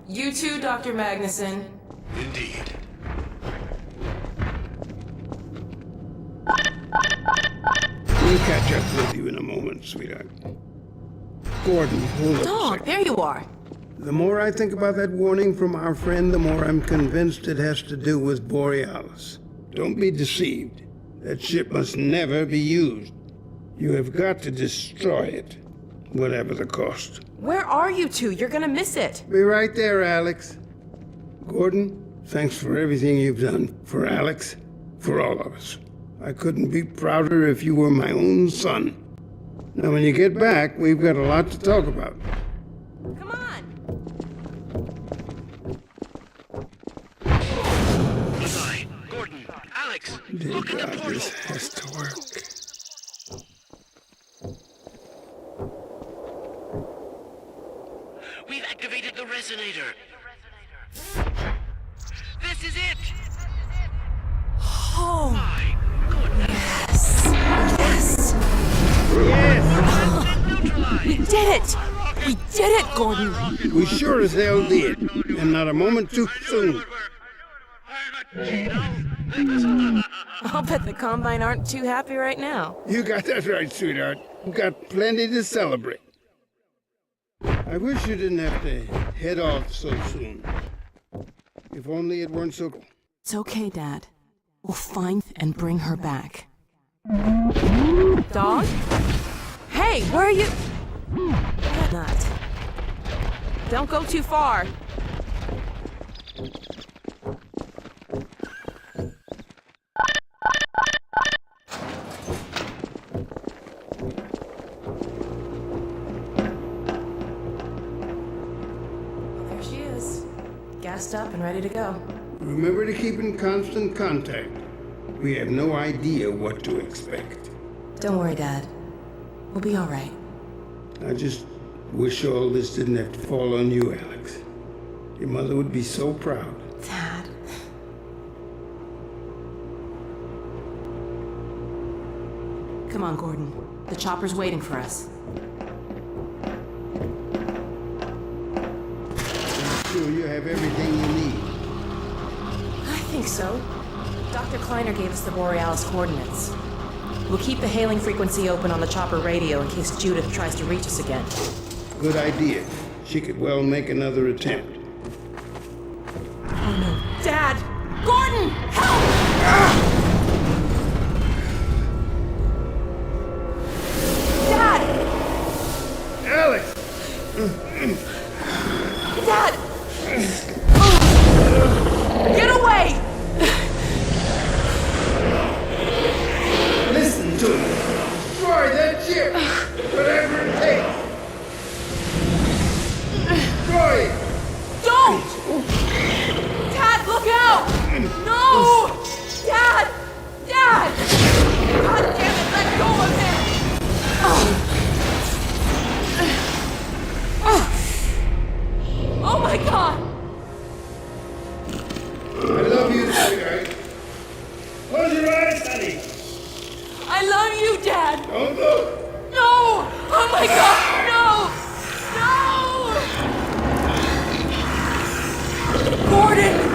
You too, Dr. Magnuson. Indeed. We'll catch up with you in a moment, sweetheart. Gordon, hold up a Dog, second. there you are. The more I think about that warning from our friend, the more I'm convinced it has to do with Borealis. Don't be deceived. That ship must never be used. You have got to destroy it, whatever the cost. Where are you two? You're gonna miss it. Be right there, Alex. Gordon, thanks for everything you've done for Alex, for all of us. I couldn't be prouder if you were my own son. Now, when you get back, we've got a lot to talk about. Come on. Dear God, this has to work. We've activated the resonator. This is it. Oh, My goodness. Yes! We did it! We did it, Gordon! We sure as hell did, and not a moment too soon. I'll bet the Combine aren't too happy right now. You got that right, sweetheart. We've got plenty to celebrate. I wish you didn't have to head off so soon. If only it weren't so... It's okay, Dad. We'll find and bring her back. Dog? Hey, where are you? Not. Don't go too far. There she is. Gassed up and ready to go. Remember to keep in constant contact. We have no idea what to expect. Don't worry, Dad. We'll be all right. I just wish all this didn't have to fall on you, Alex. Your mother would be so proud. Dad. Come on, Gordon. The chopper's waiting for us. I'm sure you have everything you need. I think so. Dr. Kleiner gave us the Borealis coordinates. We'll keep the hailing frequency open on the chopper radio in case Judith tries to reach us again. Good idea. She could well make another attempt. Oh no. Dad! Gordon! Help! Dad! Alex! Dad! Get away! Listen to me. Destroy that ship! Whatever it takes! Destroy it! Don't! Dad, look out! No! Dad! Dad! God damn it, let go of him! Oh my God! I love you, sweetheart. Close your eyes, honey. I love you, Dad! Don't look! No! Oh my God, no! No! Gordon!